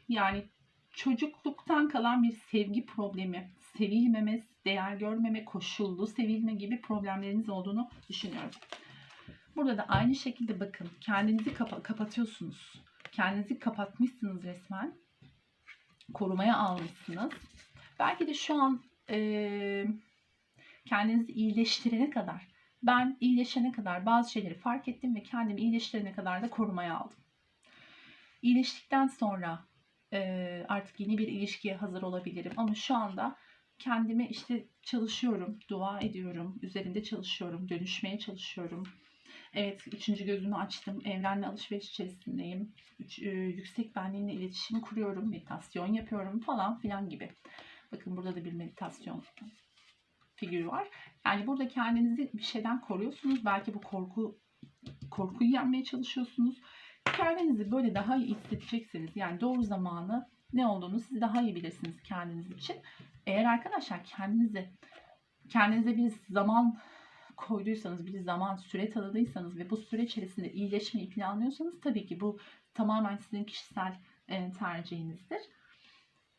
Yani çocukluktan kalan bir sevgi problemi, sevilmeme, değer görmeme, koşullu sevilme gibi problemleriniz olduğunu düşünüyorum. Burada da aynı şekilde bakın, kendinizi kapatıyorsunuz. Kendinizi kapatmışsınız resmen. Korumaya almışsınız. Belki de şu an kendinizi iyileştirene kadar, ben iyileşene kadar bazı şeyleri fark ettim ve kendimi iyileştirene kadar da korumaya aldım. İyileştikten sonra artık yeni bir ilişkiye hazır olabilirim. Ama şu anda kendime işte çalışıyorum, dua ediyorum, üzerinde çalışıyorum, dönüşmeye çalışıyorum. Evet, 3. gözümü açtım, evrenle alışveriş içerisindeyim. Yüksek benliğimle iletişim kuruyorum, meditasyon yapıyorum falan filan gibi. Bakın burada da bir meditasyon figürü var. Yani burada kendinizi bir şeyden koruyorsunuz. Belki bu korkuyu yenmeye çalışıyorsunuz. Kendinizi böyle daha iyi hissedeceksiniz. Yani doğru zamanı ne olduğunu siz daha iyi bilirsiniz kendiniz için. Eğer arkadaşlar kendinize bir zaman koyduysanız, bir zaman süre tanıdıysanız ve bu süre içerisinde iyileşmeyi planlıyorsanız tabii ki bu tamamen sizin kişisel tercihinizdir.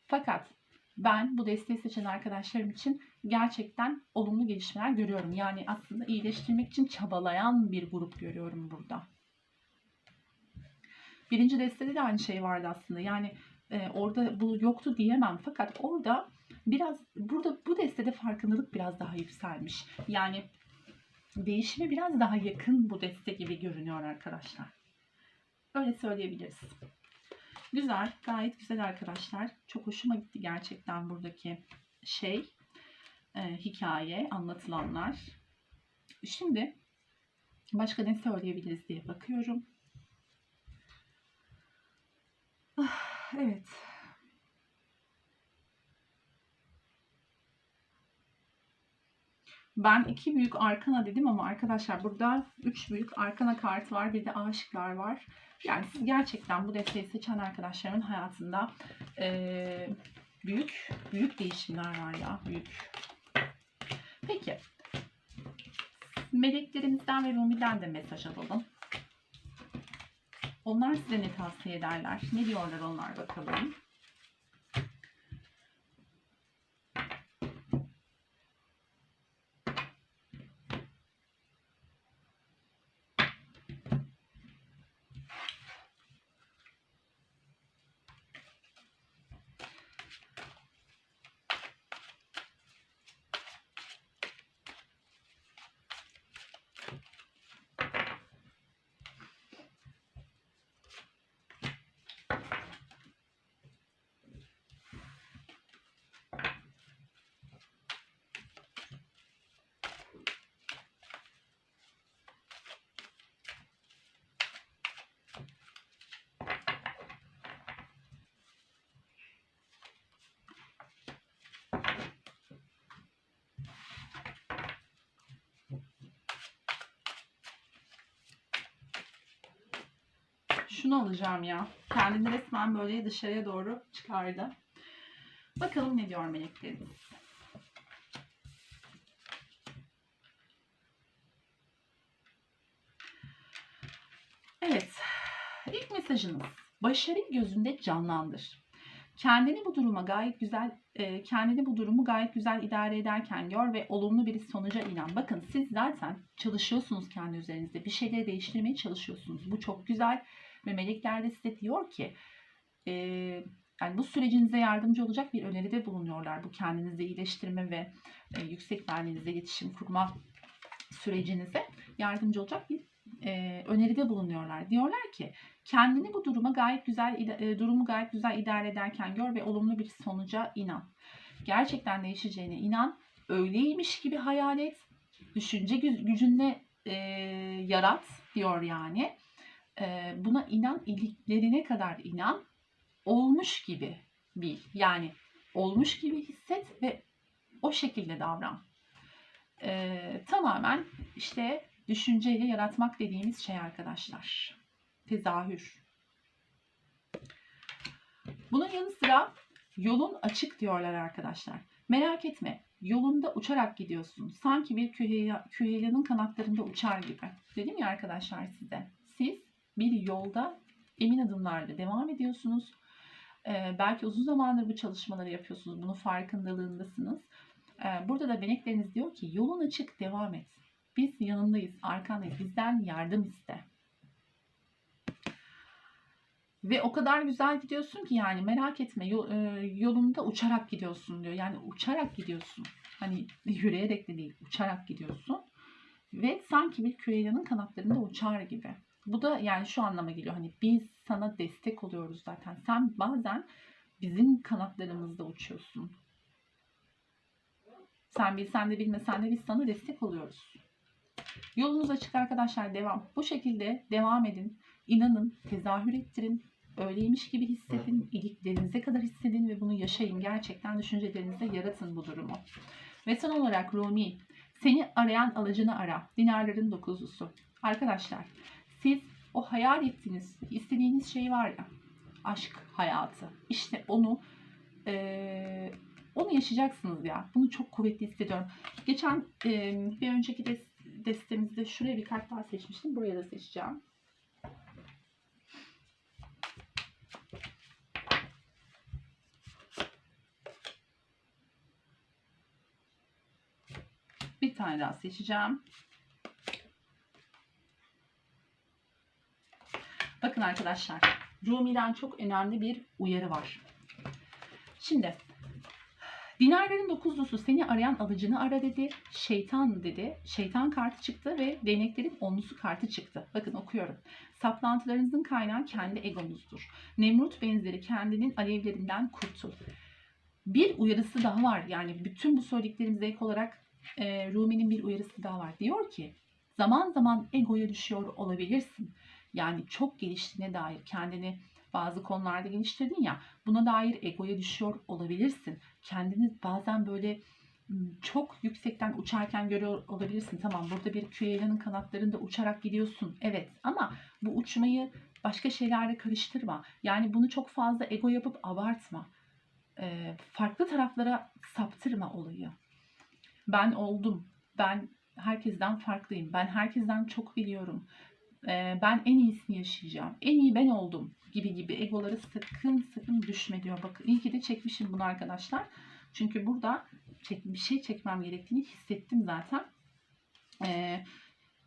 Fakat ben bu desteği seçen arkadaşlarım için gerçekten olumlu gelişmeler görüyorum. Yani aslında iyileştirmek için çabalayan bir grup görüyorum burada. Birinci destede de aynı şey vardı aslında. Yani orada bu yoktu diyemem. Fakat orada burada bu destede farkındalık biraz daha yükselmiş. Yani değişime biraz daha yakın bu deste gibi görünüyor arkadaşlar. Öyle söyleyebiliriz. Güzel, gayet güzel arkadaşlar. Çok hoşuma gitti gerçekten buradaki hikaye, anlatılanlar. Şimdi başka ne söyleyebiliriz diye bakıyorum. Evet. Ben 2 büyük arkana dedim ama arkadaşlar burada 3 büyük arkana kartı var. Bir de aşıklar var. Yani siz gerçekten bu desteği seçen arkadaşlarımın hayatında büyük değişimler var ya. Büyük. Peki. Meleklerimizden ve Rumi'den de mesaj alalım. Onlar size ne tavsiye ederler? Ne diyorlar onlar bakalım. şunu alacağım ya. Kendini resmen böyle dışarıya doğru çıkardı. Bakalım ne diyor meleklerimiz. Evet. İlk mesajınız. Başarı gözünde canlandır. Kendini bu durumu gayet güzel idare ederken gör ve olumlu bir sonuca inan. Bakın siz zaten çalışıyorsunuz kendi üzerinizde. Bir şeyleri değiştirmeye çalışıyorsunuz. Bu çok güzel ve melekler de size diyor ki yani bu sürecinize yardımcı olacak bir öneride bulunuyorlar. Bu kendinizi iyileştirme ve yüksek benliğinize iletişim kurma sürecinize yardımcı olacak bir öneride bulunuyorlar. Diyorlar ki kendini bu durumu gayet güzel idare ederken gör ve olumlu bir sonuca inan. Gerçekten değişeceğine inan. Öyleymiş gibi hayal et. Düşünce gücünle yarat diyor yani. Buna inan, iliklerine kadar inan. Olmuş gibi bil. Yani olmuş gibi hisset ve o şekilde davran. Tamamen işte düşünceyle yaratmak dediğimiz şey arkadaşlar. Tezahür. Bunun yanı sıra yolun açık diyorlar arkadaşlar. Merak etme, yolunda uçarak gidiyorsun. Sanki bir küheylanın kanatlarında uçar gibi. Dedim ya arkadaşlar size. Siz bir yolda emin adımlarla devam ediyorsunuz. Belki uzun zamandır bu çalışmaları yapıyorsunuz. Bunun farkındalığındasınız. Burada da melekleriniz diyor ki yolun açık, devam et. Biz yanındayız, arkandayız. Bizden yardım iste. Ve o kadar güzel gidiyorsun ki yani merak etme yolunda uçarak gidiyorsun diyor. Yani uçarak gidiyorsun. Hani yürüyerek de değil, uçarak gidiyorsun. Ve sanki bir küheylanın kanatlarında uçar gibi. Bu da yani şu anlama geliyor. Hani biz sana destek oluyoruz zaten. Sen bazen bizim kanatlarımızda uçuyorsun. Sen bilsen de bilmesen de biz sana destek oluyoruz. Yolunuz açık arkadaşlar, devam. Bu şekilde devam edin. İnanın, tezahür ettirin. Öyleymiş gibi hissedin. İliklerinize kadar hissedin ve bunu yaşayın. Gerçekten düşüncelerinizde yaratın bu durumu. Ve son olarak Rumi, seni arayan alıcını ara. Dinarların dokuzlusu. Arkadaşlar, siz o hayal ettiğiniz, istediğiniz şey var ya, aşk hayatı. İşte onu yaşayacaksınız ya. Bunu çok kuvvetli hissediyorum. Geçen bir önceki destemizde şuraya bir kart daha seçmiştim. Buraya da seçeceğim. Bir tane daha seçeceğim. Bakın arkadaşlar, Rumi'den çok önemli bir uyarı var. Şimdi dinarların dokuzlusu seni arayan alıcını ara dedi. Şeytan dedi. Şeytan kartı çıktı ve değneklerin onlusu kartı çıktı. Bakın okuyorum. Saplantılarınızın kaynağı kendi egonuzdur. Nemrut benzeri kendinin alevlerinden kurtul. Bir uyarısı daha var. Yani bütün bu söylediklerimize ek olarak Rumi'nin bir uyarısı daha var. Diyor ki zaman zaman egoya düşüyor olabilirsin. Yani çok geliştiğine dair kendini bazı konularda geliştirdin ya, buna dair egoya düşüyor olabilirsin. Kendini bazen böyle çok yüksekten uçarken görüyor olabilirsin. Tamam, burada bir küheylanın kanatlarında uçarak gidiyorsun. Evet, ama bu uçmayı başka şeylerle karıştırma. Yani bunu çok fazla ego yapıp abartma. Farklı taraflara saptırma olayı. Ben oldum. Ben herkesten farklıyım. Ben herkesten çok biliyorum. Ben en iyisini yaşayacağım. En iyi ben oldum gibi egoları sakın düşme diyor. Bakın iyi ki de çekmişim bunu arkadaşlar. Çünkü burada bir şey çekmem gerektiğini hissettim zaten.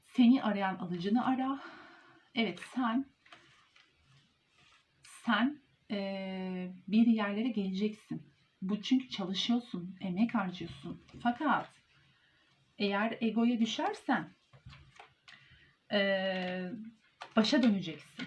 Seni arayan alıcını ara. Evet, sen bir yerlere geleceksin. Bu çünkü çalışıyorsun, emek harcıyorsun. Fakat eğer egoya düşersen başa döneceksin.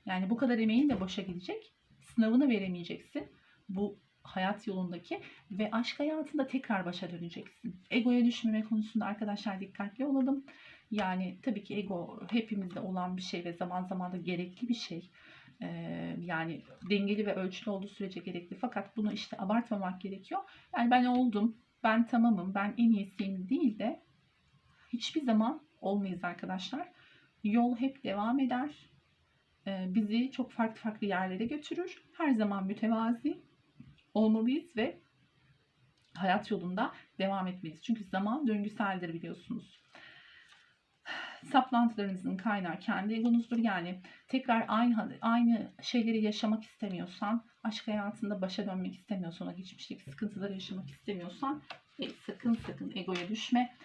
Yani bu kadar emeğin de boşa gidecek. Sınavını veremeyeceksin. Bu hayat yolundaki ve aşk hayatında tekrar başa döneceksin. Egoya düşmeme konusunda arkadaşlar dikkatli olalım. Yani tabii ki ego hepimizde olan bir şey ve zaman zaman da gerekli bir şey. Yani dengeli ve ölçülü olduğu sürece gerekli. Fakat bunu işte abartmamak gerekiyor. Yani ben oldum, ben tamamım, ben en iyisiyim değil de hiçbir zaman olmayız arkadaşlar. Yol hep devam eder. bizi çok farklı farklı yerlere götürür. Her zaman mütevazi olmalıyız ve hayat yolunda devam etmeliyiz. Çünkü zaman döngüseldir biliyorsunuz. Saplantılarınızın kaynağı kendi egonuzdur. Yani tekrar aynı şeyleri yaşamak istemiyorsan, aşk hayatında başa dönmek istemiyorsan, geçmişteki sıkıntıları yaşamak istemiyorsan sakın egoya düşme.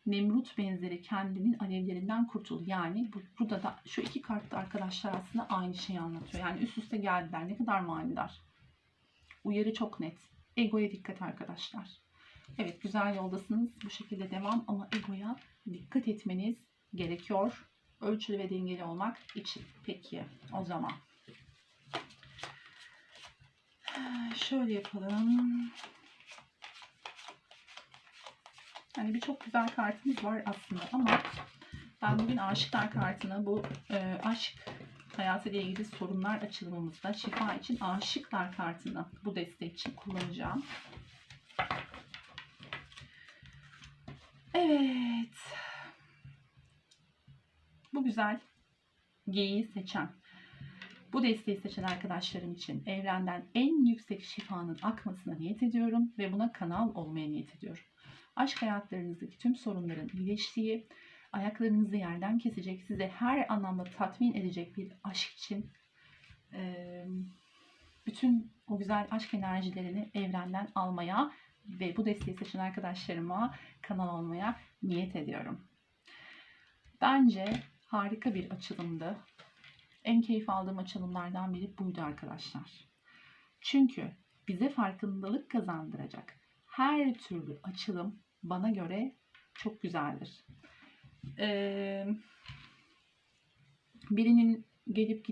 Nemrut benzeri kendinin alevlerinden kurtul. Yani burada da şu iki kartta arkadaşlar aslında aynı şeyi anlatıyor. Yani üst üste geldiler. Ne kadar manidar. Uyarı çok net. Egoya dikkat arkadaşlar. Evet, güzel yoldasınız. Bu şekilde devam ama egoya dikkat etmeniz gerekiyor. Ölçülü ve dengeli olmak için. Peki o zaman. Şöyle yapalım. Yani birçok güzel kartımız var aslında ama ben bugün aşıklar kartını bu aşk hayatıyla ilgili sorunlar açılımımızda şifa için aşıklar kartını bu destek için kullanacağım. Evet. Bu güzel geyiği seçen, bu desteği seçen arkadaşlarım için evrenden en yüksek şifanın akmasına niyet ediyorum ve buna kanal olmaya niyet ediyorum. Aşk hayatlarınızdaki tüm sorunların iyileştiği, ayaklarınızı yerden kesecek, size her anlamda tatmin edecek bir aşk için bütün o güzel aşk enerjilerini evrenden almaya ve bu desteği seçen arkadaşlarıma kanal olmaya niyet ediyorum. Bence harika bir açılımdı. En keyif aldığım açılımlardan biri buydu arkadaşlar. Çünkü bize farkındalık kazandıracak her türlü açılım bana göre çok güzeldir. Birinin gelip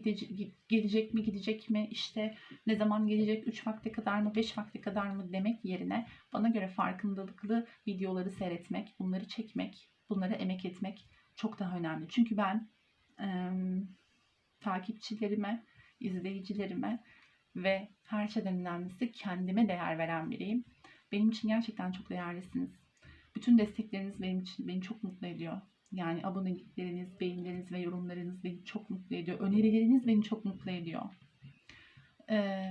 gelecek mi gidecek mi, işte ne zaman gelecek, 3 vakte kadar mı 5 vakte kadar mı demek yerine bana göre farkındalıklı videoları seyretmek, bunları çekmek, bunlara emek etmek çok daha önemli. Çünkü ben takipçilerime, izleyicilerime ve her şeyden önemlisi kendime değer veren biriyim. Benim için gerçekten çok değerlisiniz. Bütün destekleriniz beni çok mutlu ediyor. Yani abonelikleriniz, beğenileriniz ve yorumlarınız beni çok mutlu ediyor. Önerileriniz beni çok mutlu ediyor.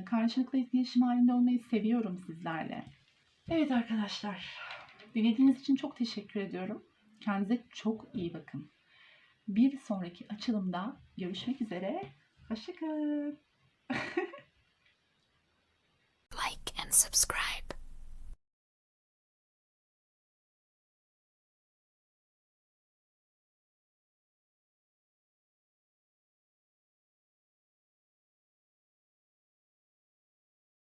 Karşılıklı etkileşim halinde olmayı seviyorum sizlerle. Evet arkadaşlar, dinlediğiniz için çok teşekkür ediyorum. Kendinize çok iyi bakın. Bir sonraki açılımda görüşmek üzere. Hoşça kalın. Like and subscribe.